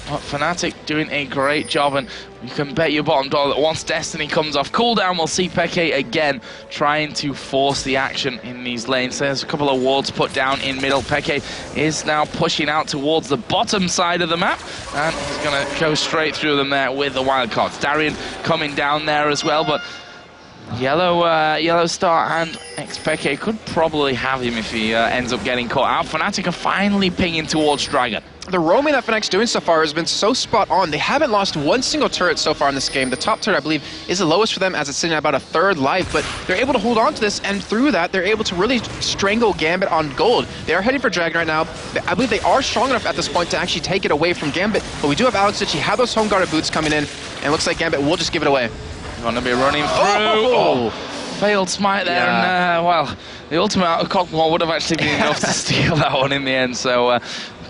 But Fnatic doing a great job, and you can bet your bottom dollar that once Destiny comes off cooldown, we'll see Peke again trying to force the action in these lanes. There's a couple of wards put down in middle. Peke is now pushing out towards the bottom side of the map, and he's going to go straight through them there with the wildcards. Darian coming down there as well, but Yellow Star and XPeke could probably have him if he ends up getting caught out. Fnatic are finally pinging towards Dragon. The roaming that Fnac's doing so far has been so spot on. They haven't lost one single turret so far in this game. The top turret, I believe, is the lowest for them as it's sitting at about a third life, but they're able to hold on to this, and through that, they're able to really strangle Gambit on gold. They are heading for Dragon right now. I believe they are strong enough at this point to actually take it away from Gambit, but we do have Alex He have those home guarded boots coming in, and it looks like Gambit will just give it away. Gonna be running through. Failed smite there, and well, the ultimate out of Cockmore would have actually been enough to steal that one in the end, so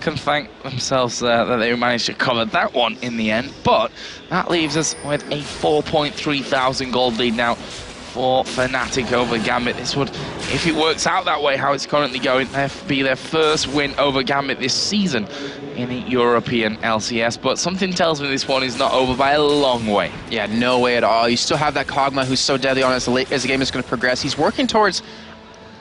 can thank themselves that they managed to cover that one in the end. But that leaves us with a 4.3 thousand gold lead now for Fnatic over Gambit. This would, if it works out that way, how it's currently going, be their first win over Gambit this season in a European LCS. But something tells me this one is not over by a long way. Yeah, no way at all. You still have that Kog'Maw who's so deadly on as the game is going to progress. He's working towards,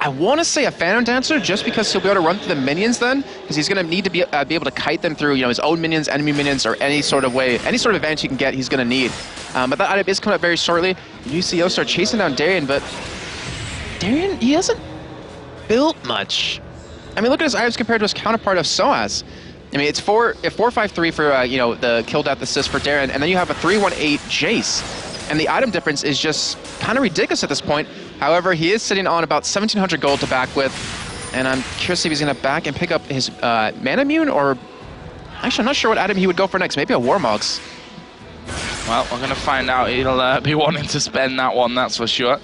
I want to say, a Phantom Dancer, just because he'll be able to run through the minions then, because he's going to need to be able to kite them through, his own minions, enemy minions, or any sort of way, any sort of advantage he can get, he's going to need. But that item is coming up very shortly. You see start chasing down Darian, but Darian, he hasn't built much. I mean, look at his items compared to his counterpart of Soaz. I mean, it's 4-5-3 for the kill death assist for Darian, and then you have a 3-1-8 Jace, and the item difference is just kind of ridiculous at this point. However, he is sitting on about 1,700 gold to back with, and I'm curious if he's going to back and pick up his Manamune, or actually, I'm not sure what item he would go for next. Maybe a Warmogs. Well, we're going to find out. He'll be wanting to spend that one, that's for sure.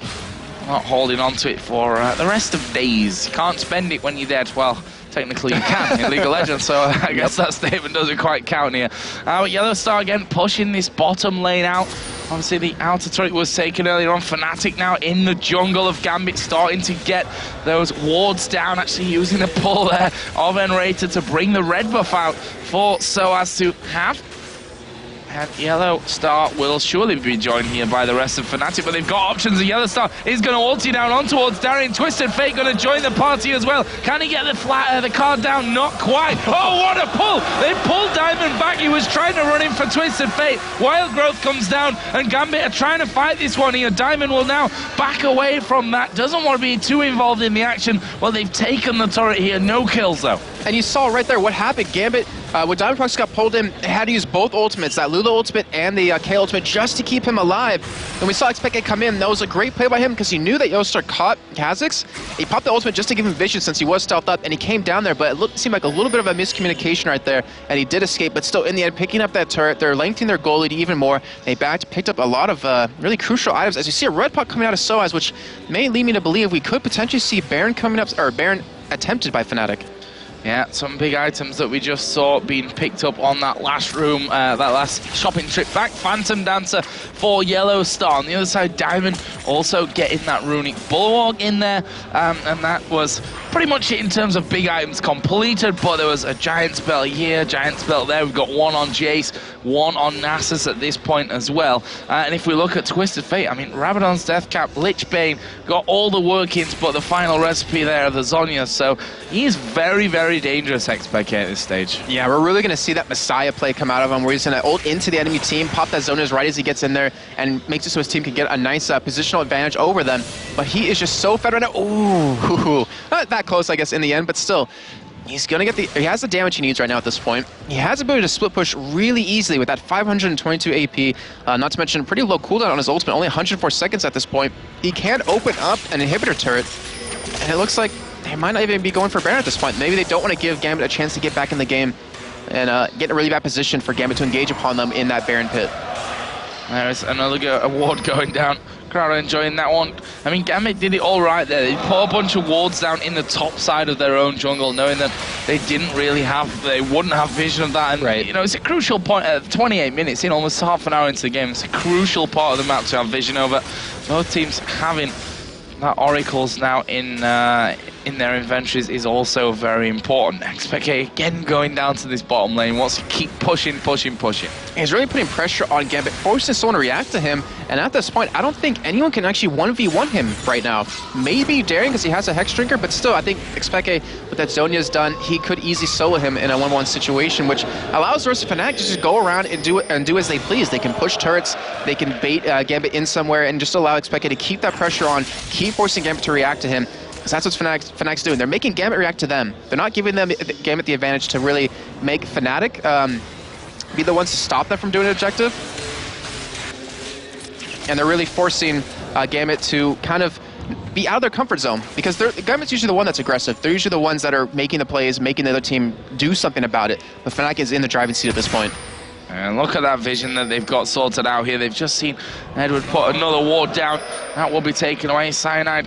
Not holding on to it for the rest of days. You can't spend it when you're dead. Well, technically you can in League of Legends, so I guess that statement doesn't quite count here. Yellow Star again pushing this bottom lane out. Obviously the outer turret was taken earlier on. Fnatic now in the jungle of Gambit, starting to get those wards down, actually using the pull there of Enrater to bring the red buff out for Soaz to have. And Yellow Star will surely be joined here by the rest of Fnatic, but they've got options. The Yellow Star is going to ulti down on towards Darian. Twisted Fate going to join the party as well. Can he get the card down? Not quite. Oh, what a pull! They pulled Diamond back. He was trying to run in for Twisted Fate. Wild Growth comes down, and Gambit are trying to fight this one here. Diamond will now back away from that. Doesn't want to be too involved in the action. Well, they've taken the turret here. No kills, though. And you saw right there what happened. Gambit, when Diamond Prox got pulled in, they had to use both ultimates, that Lula ultimate and the K ultimate, just to keep him alive. When we saw XPeke come in, that was a great play by him, because he knew that Yostar caught Kha'Zix. He popped the ultimate just to give him vision since he was stealthed up, and he came down there, but it seemed like a little bit of a miscommunication right there, and he did escape, but still, in the end, picking up that turret, they're lengthening their goal lead even more. They picked up a lot of really crucial items. As you see a red puck coming out of Soaz, which may lead me to believe we could potentially see Baron coming up, or Baron attempted by Fnatic. Yeah, some big items that we just saw being picked up on that last room, that last shopping trip back. Phantom Dancer for Yellow Star. On the other side, Diamond also getting that runic bulwark in there, and that was pretty much it in terms of big items completed, but there was a giant spell here, giant spell there. We've got one on Jace, one on Nasus at this point as well. And if we look at Twisted Fate, I mean, Rabadon's Deathcap, Lich Bane, got all the workings, but the final recipe there of the Zhonya, so he is very, very dangerous, XPeke, at this stage. Yeah, we're really going to see that Messiah play come out of him, where he's going to ult into the enemy team, pop that Zhonya's right as he gets in there, and makes it so his team can get a nice positional advantage over them. But he is just so fed right now. Ooh, not that close, I guess, in the end, but still. He's going to get he has the damage he needs right now at this point. He has the ability to split push really easily with that 522 AP, not to mention pretty low cooldown on his ultimate, only 104 seconds at this point. He can open up an inhibitor turret, and it looks like they might not even be going for Baron at this point. Maybe they don't want to give Gambit a chance to get back in the game and get in a really bad position for Gambit to engage upon them in that Baron pit. There's another award going down. Crowd enjoying that one. I mean, Gambit did it all right there. They put a bunch of wards down in the top side of their own jungle, knowing that they wouldn't have vision of that. And, right. It's a crucial point at 28 minutes in, almost half an hour into the game. It's a crucial part of the map to have vision over. Both teams having that Oracles now in in their inventories is also very important. XPK again going down to this bottom lane, wants to keep pushing. He's really putting pressure on Gambit, forcing someone to react to him, and at this point, I don't think anyone can actually 1v1 him right now. Maybe Darien, because he has a Hex Drinker, but still, I think XPK, with that Zonya's done, he could easily solo him in a 1v1 situation, which allows the rest of Fnatic to just go around and do as they please. They can push turrets, they can bait Gambit in somewhere, and just allow XPK to keep that pressure on, keep forcing Gambit to react to him. Because that's what Fnatic's doing. They're making Gambit react to them. They're not giving them Gambit the advantage to really make Fnatic be the ones to stop them from doing an objective. And they're really forcing Gambit to kind of be out of their comfort zone. Because Gambit's usually the one that's aggressive. They're usually the ones that are making the plays, making the other team do something about it. But Fnatic is in the driving seat at this point. And look at that vision that they've got sorted out here. They've just seen Edward put another ward down. That will be taken away. Cyanide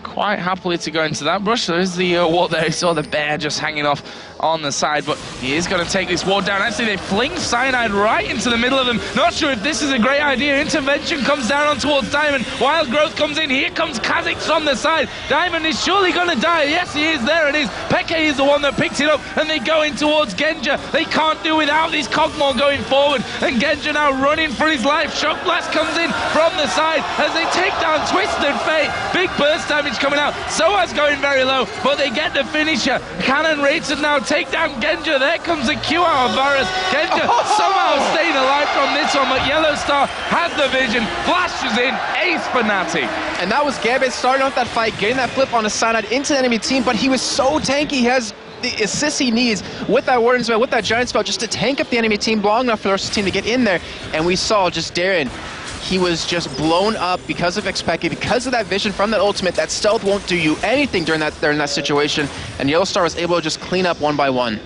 quite happily to go into that brush. There is the ward there. You saw the bear just hanging off on the side, but he is going to take this ward down. Actually, they fling Cyanide right into the middle of them. Not sure if this is a great idea. Intervention comes down on towards Diamond. Wild Growth comes in. Here comes Kha'Zix from the side. Diamond is surely going to die. Yes, he is. There it is. Peke is the one that picks it up, and they go in towards Genja. They can't do without this Kog'Maw going forward, and Genja now running for his life. Shock Blast comes in from the side as they take down Twisted Fate. Big burst damage coming out. Soa's going very low, but they get the finisher. Cannon Raids now take down Genja. There comes the Q out of Varus. Genja somehow staying alive from this one, but Yellow Star has the vision, flashes in, ace Fnatic. And that was Gambit starting off that fight, getting that flip on the Cyanide into the enemy team, but he was so tanky. He has the assist he needs with that Warden spell, with that Giant spell, just to tank up the enemy team long enough for the rest of the team to get in there. And we saw just Darien, he was just blown up because of XPK, because of that vision from that ultimate. That stealth won't do you anything during that situation, and Yellow Star was able to just clean up one by one.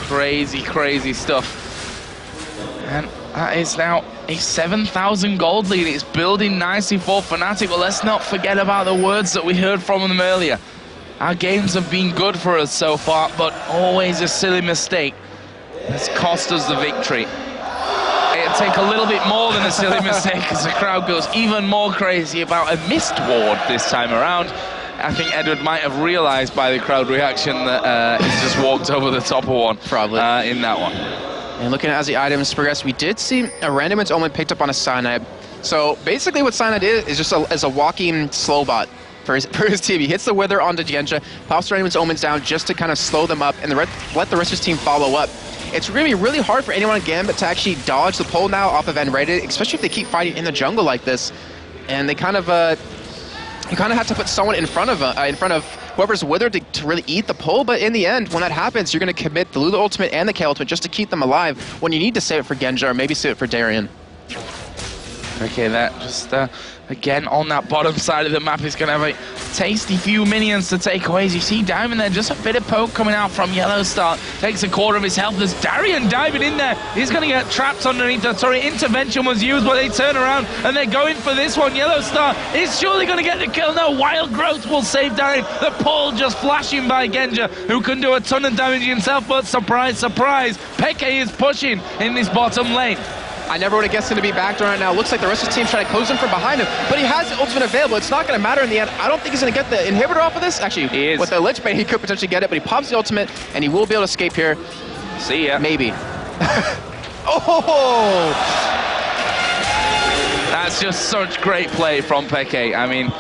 Crazy stuff. And that is now a 7,000 gold lead. It's building nicely for Fnatic, but let's not forget about the words that we heard from them earlier. Our games have been good for us so far, but always a silly mistake has cost us the victory. It'll take a little bit more than a silly mistake as the crowd goes even more crazy about a missed ward this time around. I think Edward might have realised by the crowd reaction that he's just walked over the top of one. Probably. In that one. And looking at as the items progress, we did see a Randomance Omen picked up on a Cyanide. So basically what Cyanide is just a walking slow bot for his team. He hits the Wither onto Genja, pops Randomance Omens down just to kind of slow them up and let the rest of his team follow up. It's really hard for anyone on Gambit to actually dodge the pull now off of Invade, especially if they keep fighting in the jungle like this. And they kind of you kind of have to put someone in front of whoever's Wither to really eat the pull. But in the end, when that happens, you're going to commit the Lulu ultimate and the K ultimate just to keep them alive when you need to save it for Genja or maybe save it for Darien. Okay, that just again on that bottom side of the map is going to have a tasty few minions to take away. As you see Diamond there, just a bit of poke coming out from Yellow Star. Takes a quarter of his health. There's Darien diving in there. He's going to get trapped underneath the turret. Intervention was used, but they turn around and they're going for this one. Yellow Star is surely going to get the kill. No, Wild Growth will save Darien. The pull just flashing by Genja, who can do a ton of damage himself, but surprise, Peke is pushing in this bottom lane. I never would have guessed him to be backed right now. Looks like the rest of the team trying to close him from behind him, but he has the ultimate available. It's not going to matter in the end. I don't think he's going to get the inhibitor off of this. Actually, he is. With the Lich Bane, he could potentially get it, but he pops the ultimate, and he will be able to escape here. See ya. Maybe. Oh! That's just such great play from Peke. I mean,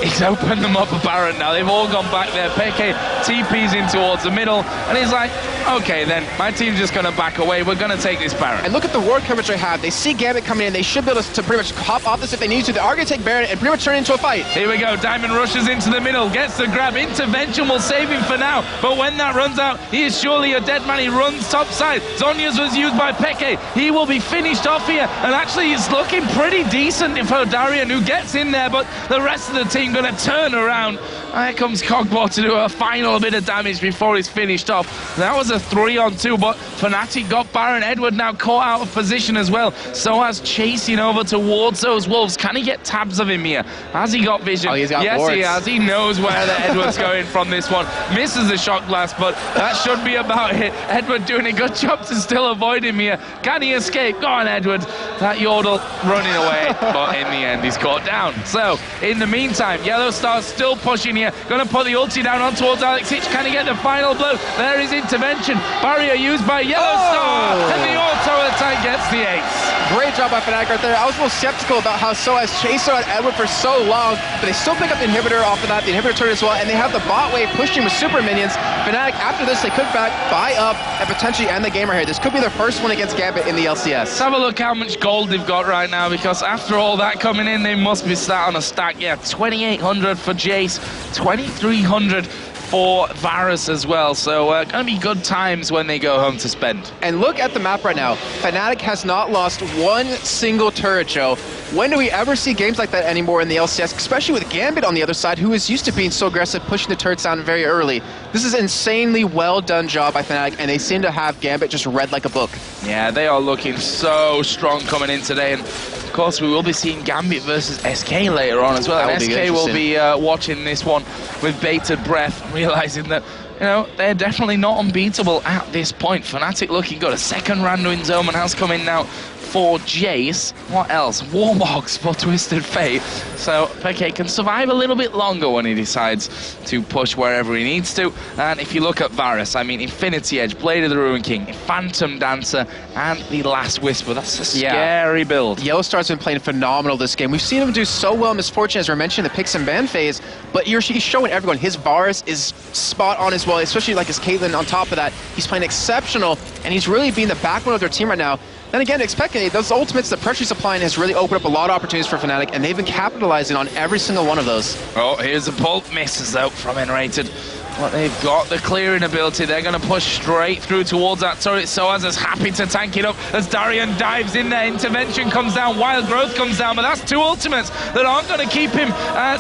he's opened them up a Baron now. They've all gone back there. Peke TP's in towards the middle, and he's like, okay then, my team's just going to back away. We're going to take this Baron. And look at the ward coverage they have. They see Gambit coming in. They should be able to pretty much hop off this if they need to. They are going to take Baron and pretty much turn it into a fight. Here we go. Diamond rushes into the middle, gets the grab. Intervention will save him for now, but when that runs out, he is surely a dead man. He runs top side. Zonya's was used by Peke. He will be finished off here, and actually it's looking pretty decent for Darien, who gets in there, but the rest of the team going to turn around. Here comes Kog'Maw to do a final bit of damage before he's finished off. That was a 3-on-2, but Fnatic got Baron. Edward now caught out of position as well. Soaz chasing over towards those wolves. Can he get tabs of him here? Has he got vision? Oh, he's got yes, boards. he has. He knows where the Edward's going from this one. Misses the shock blast, but that should be about it. Edward doing a good job to still avoid him here. Can he escape? Go on, Edward. that Yordle running away, but in the end he's caught down. So, in the meantime, Yellow Star's still pushing here. Gonna put the ulti down on towards Alex Ich. Can he get the final blow? There is intervention. Barrier used by Yellow Star, and the auto attack gets the ace. Great job by Fnatic right there. I was a little skeptical about how SOAS chased out Edward for so long, but they still pick up the inhibitor off of that, the inhibitor turret as well, and they have the bot wave pushing with super minions. Fnatic, after this, they could back, buy up, and potentially end the game right here. This could be their first one against Gambit in the LCS. Let's have a look how much gold they've got right now, because after all that coming in, they must be sat on a stack. Yeah, 2,800 for Jace, 2,300 for Varus as well, so gonna be good times when they go home to spend. And look at the map right now. Fnatic has not lost one single turret, Joe. When do we ever see games like that anymore in the LCS, especially with Gambit on the other side, who is used to being so aggressive, pushing the turrets down very early. This is an insanely well done job by Fnatic, and they seem to have Gambit just read like a book. Yeah, they are looking so strong coming in today, and of course we will be seeing Gambit versus SK later on as well. And SK will be watching this one with bated breath, realizing that, you know, they're definitely not unbeatable at this point. Fnatic looking good. A second Randuin Zoman has come in now for Jace. What else? Warmogs for Twisted Fate. So Peke can survive a little bit longer when he decides to push wherever he needs to. And if you look at Varus, I mean, Infinity Edge, Blade of the Ruin King, Phantom Dancer, and the Last Whisper. That's a scary build. Yellow Star's been playing phenomenal this game. We've seen him do so well in Misfortune, as we mentioned, the picks and ban phase, but he's showing everyone his Varus is spot on as well, especially like his Caitlyn on top of that. He's playing exceptional, and he's really being the backbone of their team right now. Then again, expecting those ultimates, the pressure he's applying has really opened up a lot of opportunities for Fnatic, and they've been capitalizing on every single one of those. Oh, here's a pull. Misses out from Enrated. But they've got the clearing ability. They're going to push straight through towards that turret. SOAS is happy to tank it up as Darian dives in there. Intervention comes down. Wild Growth comes down. But that's two ultimates that aren't going to keep him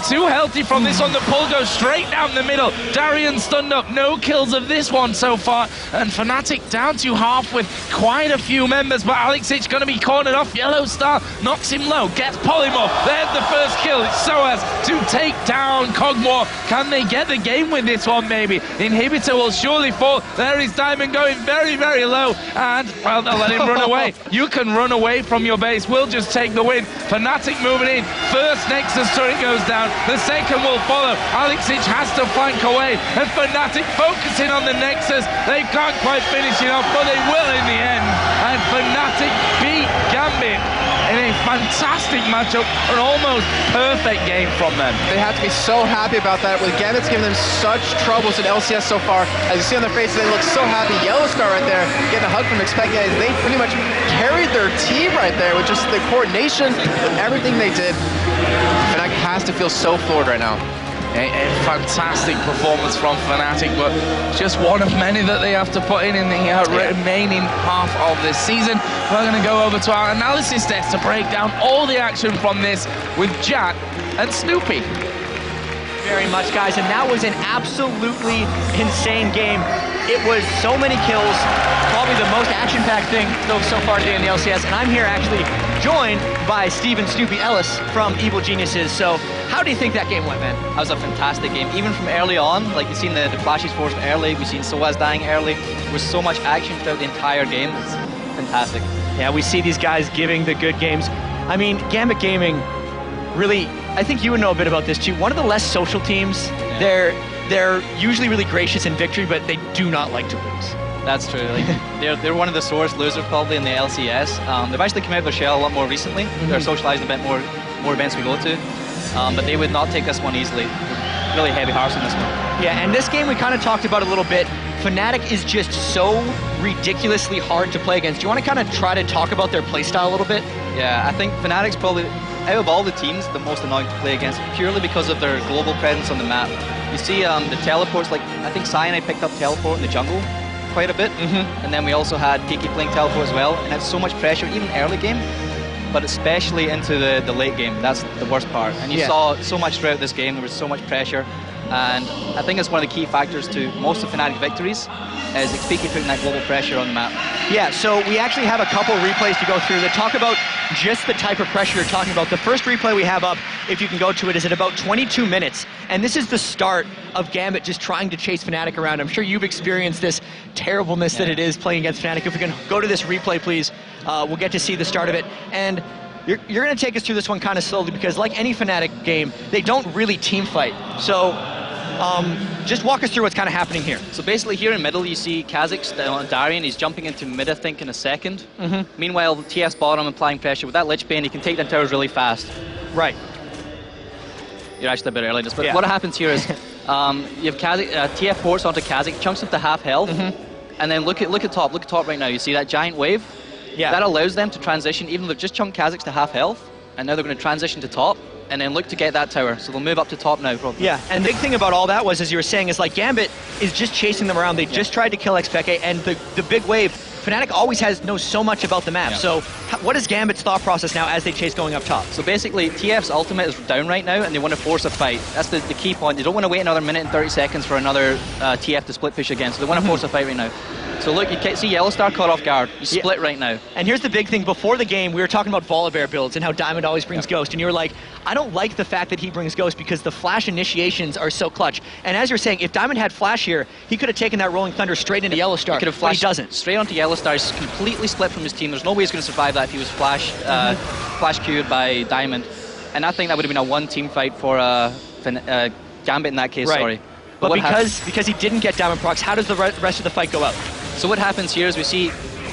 too healthy from this one. The pull goes straight down the middle. Darian stunned up. No kills of this one so far. And Fnatic down to half with quite a few members. But Alex Ich going to be cornered off. Yellow Star knocks him low. Gets Polymorph. There's the first kill. It's SOAS to take down Cogmore. Can they get the game with this one? Maybe. Inhibitor will surely fall. There is Diamond going very, very low. And, well, they'll let him run away. You can run away from your base. We'll just take the win. Fnatic moving in. First Nexus turret goes down. The second will follow. Alex Ich has to flank away. And Fnatic focusing on the Nexus. They can't quite finish it off, but they will in the end. And Fnatic beat Gambit in a fantastic matchup, an almost perfect game from them. They have to be so happy about that, with Gambit's giving them such troubles in LCS so far. As you see on their faces, they look so happy. Yellow Star right there, getting a hug from Expect. They pretty much carried their team right there with just the coordination and everything they did. And I has to feel so floored right now. A fantastic performance from Fnatic, but just one of many that they have to put in the remaining half of this season. We're going to go over to our analysis desk to break down all the action from this with Jack and Snoopy. Very much, guys, and that was an absolutely insane game. It was so many kills, probably the most action-packed thing so far today in the LCS, and I'm here actually joined by Steven Snoopy Ellis from Evil Geniuses. So how do you think that game went, man? That was a fantastic game, even from early on. Like, you've seen the flashes forced early, we've seen SOAS dying early. There was so much action throughout the entire game. It's fantastic. Yeah, we see these guys giving the good games. I mean, Gambit Gaming, really, I think you would know a bit about this too. One of the less social teams. Yeah. They're usually really gracious in victory, but they do not like to lose. That's true. Like, they're one of the sorest losers probably in the LCS. They've actually come out of their shell a lot more recently. They're socializing a bit more events we go to. But they would not take this one easily. Really heavy hearts on this one. Yeah, and this game we kind of talked about a little bit. Fnatic is just so ridiculously hard to play against. Do you want to kind of try to talk about their playstyle a little bit? Yeah, I think Fnatic's probably, out of all the teams, the most annoying to play against, purely because of their global presence on the map. You see the teleports, like, I think Cyanide picked up teleport in the jungle quite a bit. And then we also had Kiki playing teleport as well. And it's so much pressure, even early game, but especially into the late game. That's the worst part. And you saw so much throughout this game. There was so much pressure. And I think it's one of the key factors to most of Fnatic victories, is XPK putting that global pressure on the map. Yeah, so we actually have a couple replays to go through that talk about just the type of pressure you're talking about. The first replay we have up, if you can go to it, is at about 22 minutes. And this is the start of Gambit just trying to chase Fnatic around. I'm sure you've experienced this terribleness that it is playing against Fnatic. If we can go to this replay, please, we'll get to see the start of it. And you're going to take us through this one kind of slowly, because like any Fnatic game, they don't really team fight. So just walk us through what's kind of happening here. So basically here in middle you see Kha'Zix on Darian. He's jumping into mid, I think, in a second. Meanwhile, TF's bottom applying pressure. With that Lich Bane, he can take down towers really fast. Right. You're actually a bit early, but what happens here is you have TF ports onto Kha'Zix, chunks him to half health, and then look at top right now. You see that giant wave? Yeah. That allows them to transition, even though they've just chunked Kha'Zix to half health, and now they're going to transition to top, and then look to get that tower. So they'll move up to top now, probably. Yeah, and the big thing about all that was, as you were saying, is like Gambit is just chasing them around. They just tried to kill XPK, and the big wave, Fnatic always knows so much about the map. So what is Gambit's thought process now as they chase going up top? So basically, TF's ultimate is down right now, and they want to force a fight. That's the key point. They don't want to wait another minute and 30 seconds for another TF to split push again, so they want to force a fight right now. So look, you can see Yellowstar caught off guard. You split right now. And here's the big thing. Before the game, we were talking about Volibear builds and how Diamond always brings Ghost. And you were like, I don't like the fact that he brings Ghost because the flash initiations are so clutch. And as you're saying, if Diamond had flash here, he could have taken that Rolling Thunder straight into Yellowstar. He could have flashed, but he doesn't. Straight onto Yellowstar. He's completely split from his team. There's no way he's going to survive that if he was flash queued by Diamond. And I think that would have been a one team fight for Gambit in that case, sorry. But because he didn't get Diamond procs, how does the rest of the fight go out? So what happens here is we see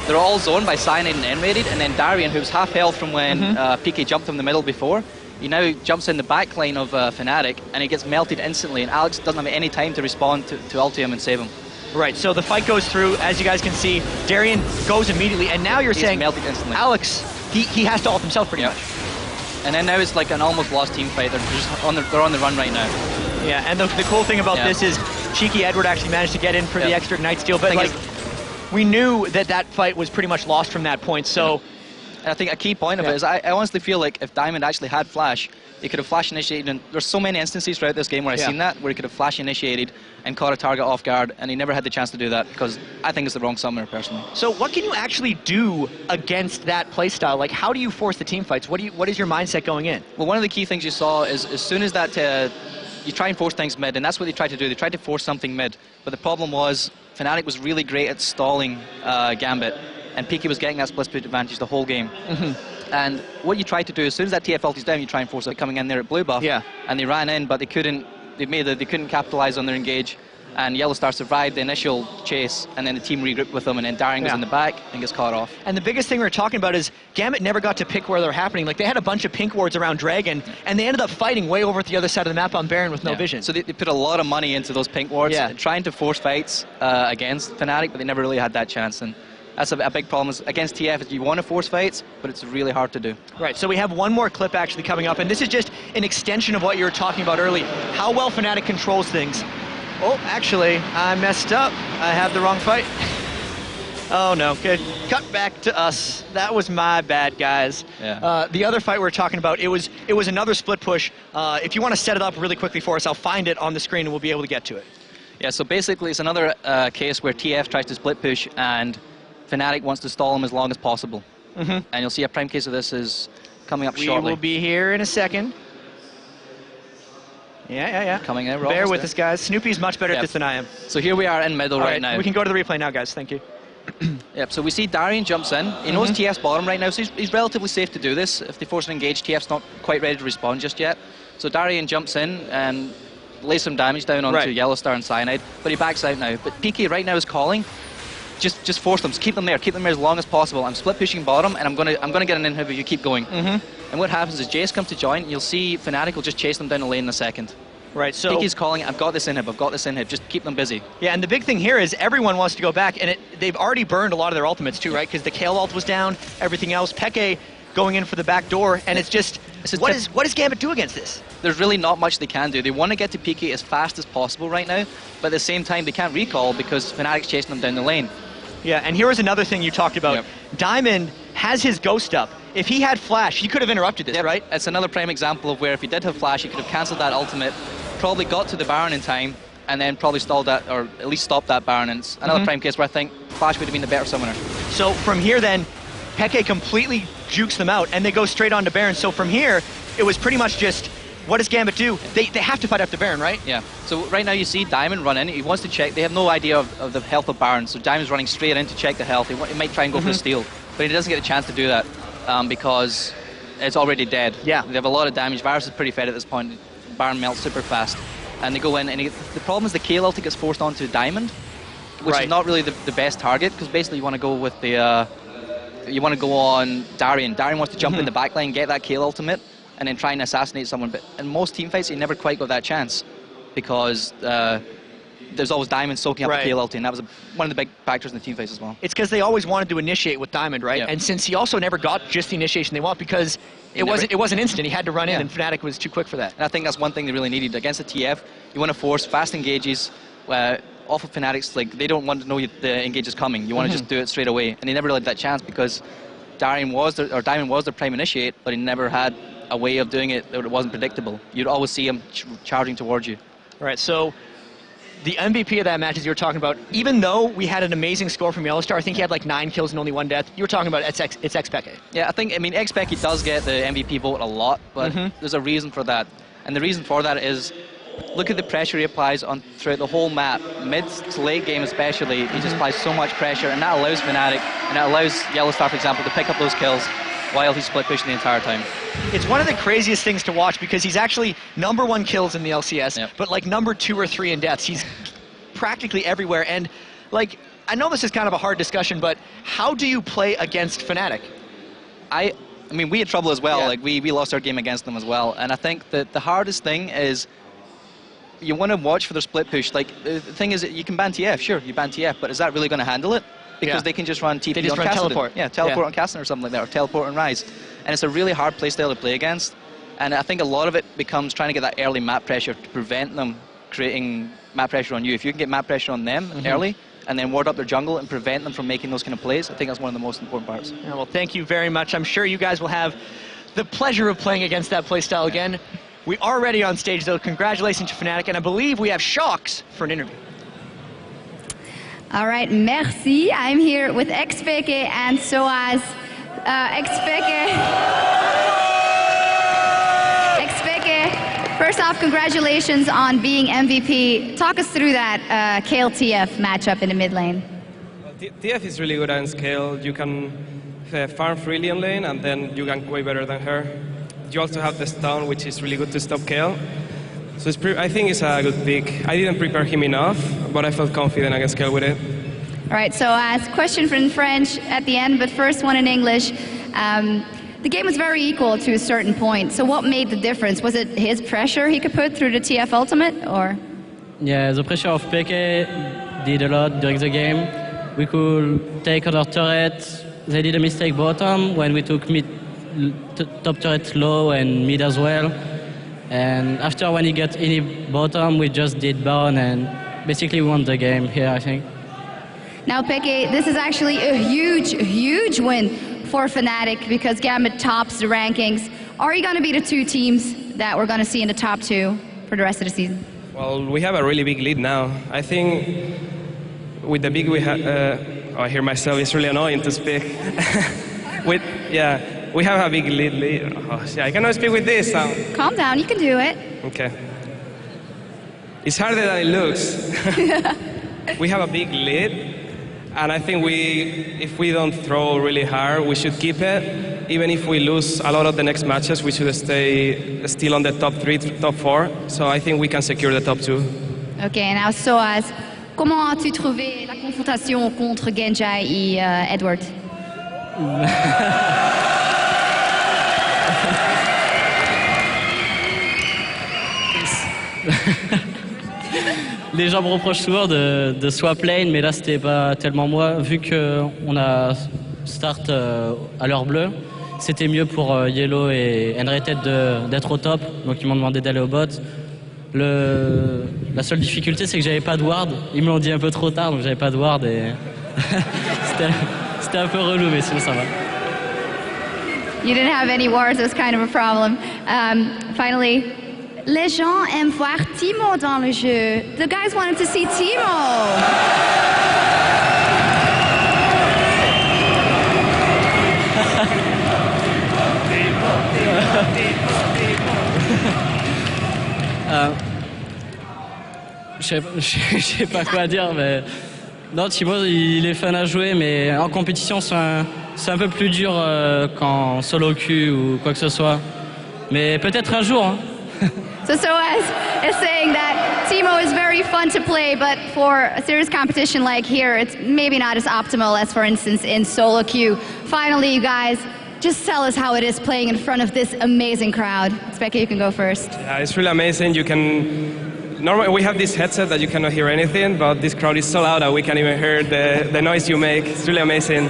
they're all zoned by Cyanide and invaded, and then Darian, who's half health from when PK jumped him in the middle before, he now jumps in the back line of Fnatic, and he gets melted instantly, and Alex doesn't have any time to respond to ulti him and save him. Right, so the fight goes through, as you guys can see, Darian goes immediately, and now you're saying melted instantly. Alex, he has to ult himself pretty much. And then now it's like an almost lost team fight. They're just on the run right now. Yeah, and the cool thing about this is Cheeky Edward actually managed to get in for the extra Night Steal, but like, we knew that fight was pretty much lost from that point, so... And I think a key point of it is I honestly feel like if Diamond actually had flash, he could have flash initiated, and there's so many instances throughout this game where I've seen that, where he could have flash initiated and caught a target off guard, and he never had the chance to do that because I think it's the wrong summoner, personally. So what can you actually do against that playstyle? Like, how do you force the team fights? What is your mindset going in? Well, one of the key things you saw is as soon as that you try and force things mid, and that's what they tried to do. They tried to force something mid, but the problem was Fnatic was really great at stalling Gambit, and PK was getting that split push advantage the whole game. And what you try to do, as soon as that TF ulti's down, you try and force it coming in there at blue buff. And they ran in, but they couldn't. They couldn't capitalize on their engage. And Yellowstar survived the initial chase, and then the team regrouped with them, and then Darian goes in the back and gets caught off. And the biggest thing we were talking about is Gambit never got to pick where they're happening. Like, they had a bunch of pink wards around Dragon, and they ended up fighting way over at the other side of the map on Baron with no vision. So they put a lot of money into those pink wards, trying to force fights against Fnatic, but they never really had that chance. And that's a big problem against TF. Is you want to force fights, but it's really hard to do. Right, so we have one more clip actually coming up, and this is just an extension of what you were talking about early, how well Fnatic controls things. Oh, actually, I messed up. I have the wrong fight. Oh no, good. Cut back to us. That was my bad, guys. The other fight we were talking about, it was another split push. If you want to set it up really quickly for us, I'll find it on the screen and we'll be able to get to it. Yeah, so basically it's another case where TF tries to split push and Fnatic wants to stall him as long as possible. And you'll see a prime case of this is coming up shortly. We will be here in a second. Yeah. Coming in. Bear with us, guys. Snoopy's much better at this than I am. So here we are in middle right now. We can go to the replay now, guys. Thank you. So we see Darian jumps in. He knows TF's bottom right now, so he's relatively safe to do this. If they force an engage, TF's not quite ready to respond just yet. So Darian jumps in and lays some damage down onto Yellowstar and Cyanide, but he backs out now. But PK right now is calling. Just force them. Keep them there. Keep them there as long as possible. I'm split pushing bottom, and I'm gonna get an inhib if you keep going. And what happens is Jace comes to join, and you'll see Fnatic will just chase them down the lane in a second. Right, so PK's calling, I've got this inhib, just keep them busy. Yeah, and the big thing here is everyone wants to go back, and they've already burned a lot of their ultimates too, right? Because the Kale ult was down, everything else. Peke going in for the back door, and it's just, what does Gambit do against this? There's really not much they can do. They want to get to PK as fast as possible right now, but at the same time they can't recall because Fnatic's chasing them down the lane. Yeah, and here was another thing you talked about. Diamond has his ghost up. If he had flash, he could have interrupted this, right? It's another prime example of where if he did have flash, he could have cancelled that ultimate, probably got to the Baron in time, and then probably stalled that, or at least stopped that Baron. And it's another prime case where I think Flash would have been the better summoner. So from here then, Peke completely jukes them out, and they go straight on to Baron. So from here, it was pretty much just, what does Gambit do? They have to fight after Baron, right? Yeah. So right now you see Diamond run in. He wants to check. They have no idea of the health of Baron. So Diamond's running straight in to check the health. He might try and go for the steal, but he doesn't get a chance to do that because it's already dead. Yeah. They have a lot of damage. Varus is pretty fed at this point. Baron melts super fast. And they go in, and the problem is the K ulti gets forced onto Diamond, which is not really the best target, because basically you want to go with the... you want to go on Darian. Darian wants to jump in the backline, get that Kale ultimate, and then try and assassinate someone. But in most team fights, you never quite got that chance, because there's always Diamond soaking up the Kale ulti, and that was one of the big factors in the team fights as well. It's because they always wanted to initiate with Diamond, right? Yeah. And since he also never got just the initiation they want, because it wasn't instant, he had to run in, and Fnatic was too quick for that. And I think that's one thing they really needed. Against the TF, you want to force fast engages, off of Fnatic's, like, they don't want to know the engage is coming. You want to just do it straight away. And they never really had that chance because Diamond was their prime initiate, but he never had a way of doing it that it wasn't predictable. You'd always see him charging towards you. All right, so the MVP of that match, as you were talking about, even though we had an amazing score from Yellowstar, I think he had like 9 kills and only 1 death, you were talking about it's Xpeke. Yeah, I mean, Xpeke does get the MVP vote a lot, but there's a reason for that. And the reason for that is, look at the pressure he applies on throughout the whole map. Mid to late game especially, he just applies so much pressure, and that allows Fnatic, and that allows Yellowstar, for example, to pick up those kills while he's split pushing the entire time. It's one of the craziest things to watch because he's actually #1 kills in the LCS, but like #2 or 3 in deaths. He's practically everywhere, and like, I know this is kind of a hard discussion, but how do you play against Fnatic? I mean, we had trouble as well. Like, we lost our game against them as well, and I think that the hardest thing is you want to watch for their split push. Like, the thing is, you can ban TF, sure, you ban TF, but is that really going to handle it? Because they can just run TP on Cassidy. Teleport. Yeah, teleport on Cassidy or something like that, or teleport on Ryze. And it's a really hard playstyle to play against. And I think a lot of it becomes trying to get that early map pressure to prevent them creating map pressure on you. If you can get map pressure on them early, and then ward up their jungle and prevent them from making those kind of plays, I think that's one of the most important parts. Yeah, well, thank you very much. I'm sure you guys will have the pleasure of playing against that playstyle again. We are ready on stage, though. Congratulations to Fnatic, and I believe we have Shocks for an interview. All right, merci. I'm here with Xpeke and Soaz. Xpeke, first off, congratulations on being MVP. Talk us through that Kale TF matchup in the mid lane. Well, TF is really good at scale. You can farm freely in lane, and then you gank way better than her. You also have the stun, which is really good to stop Kale. So I think it's a good pick. I didn't prepare him enough, but I felt confident against Kale with it. All right, so question in French at the end, but first one in English. The game was very equal to a certain point, so what made the difference? Was it his pressure he could put through the TF ultimate, or? Yeah, the pressure of Peke did a lot during the game. We could take other turrets. They did a mistake bottom when we took top turret low and mid as well. And after, when he got any bottom, we just did Baron, and basically we won the game here, I think. Now, Peke, this is actually a huge win for Fnatic because Gambit tops the rankings. Are you going to be the 2 teams that we're going to see in the top 2 for the rest of the season? Well, we have a really big lead now. I think with the big we have... I hear myself, it's really annoying to speak. We have a big lead. Oh, yeah, I cannot speak with this. Calm down, you can do it. Okay. It's harder than it looks. We have a big lead, and I think if we don't throw really hard, we should keep it. Even if we lose a lot of the next matches, we should stay still on the top 3, top 4. So I think we can secure the top 2. Okay, now Soaz, comment as-tu trouvé la confrontation contre Genjai et Edward? Les gens me reprochent souvent de swap lane, mais là c'était pas tellement moi. Vu qu'on a start à l'heure bleue, c'était mieux pour Yellow et Enrated d'être au top, donc ils m'ont demandé d'aller au bot. La seule difficulté, c'est que j'avais pas de ward. Ils me l'ont dit un peu trop tard, donc j'avais pas de ward et c'était un peu relou, mais sinon ça va. You didn't have any wards, it was kind of a problem. Finally, Les gens aiment voir Timo dans le jeu. The guys wanted to see Timo. Je sais pas quoi dire, mais non, Timo, il est fun à jouer, mais en compétition, c'est un peu plus dur qu'en solo queue ou quoi que ce soit. Mais peut-être un jour. Hein. So Soaz is saying that Timo is very fun to play, but for a serious competition like here, it's maybe not as optimal as, for instance, in solo queue. Finally, you guys, just tell us how it is playing in front of this amazing crowd. Becca, you can go first. Yeah, it's really amazing. You can normally we have this headset that you cannot hear anything, but this crowd is so loud that we can't even hear the noise you make. It's really amazing.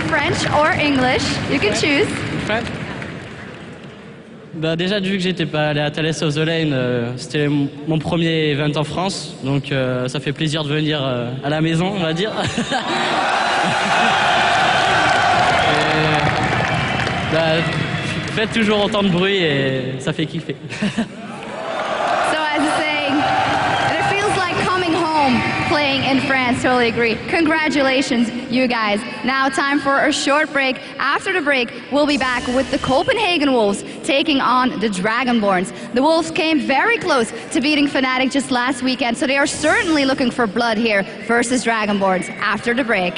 French or English, you can choose. French. Bah déjà, vu que j'étais pas allé à Thales of the Lane, c'était mon premier event en France, donc ça fait plaisir de venir à la maison, on va dire. Faites toujours autant de bruit et ça fait kiffer. So as you're saying, it feels like coming home playing in France. Totally agree. Congratulations, you guys. Now time for a short break. After the break, we'll be back with the Copenhagen Wolves taking on the Dragonborns. The Wolves came very close to beating Fnatic just last weekend, so they are certainly looking for blood here versus Dragonborns after the break.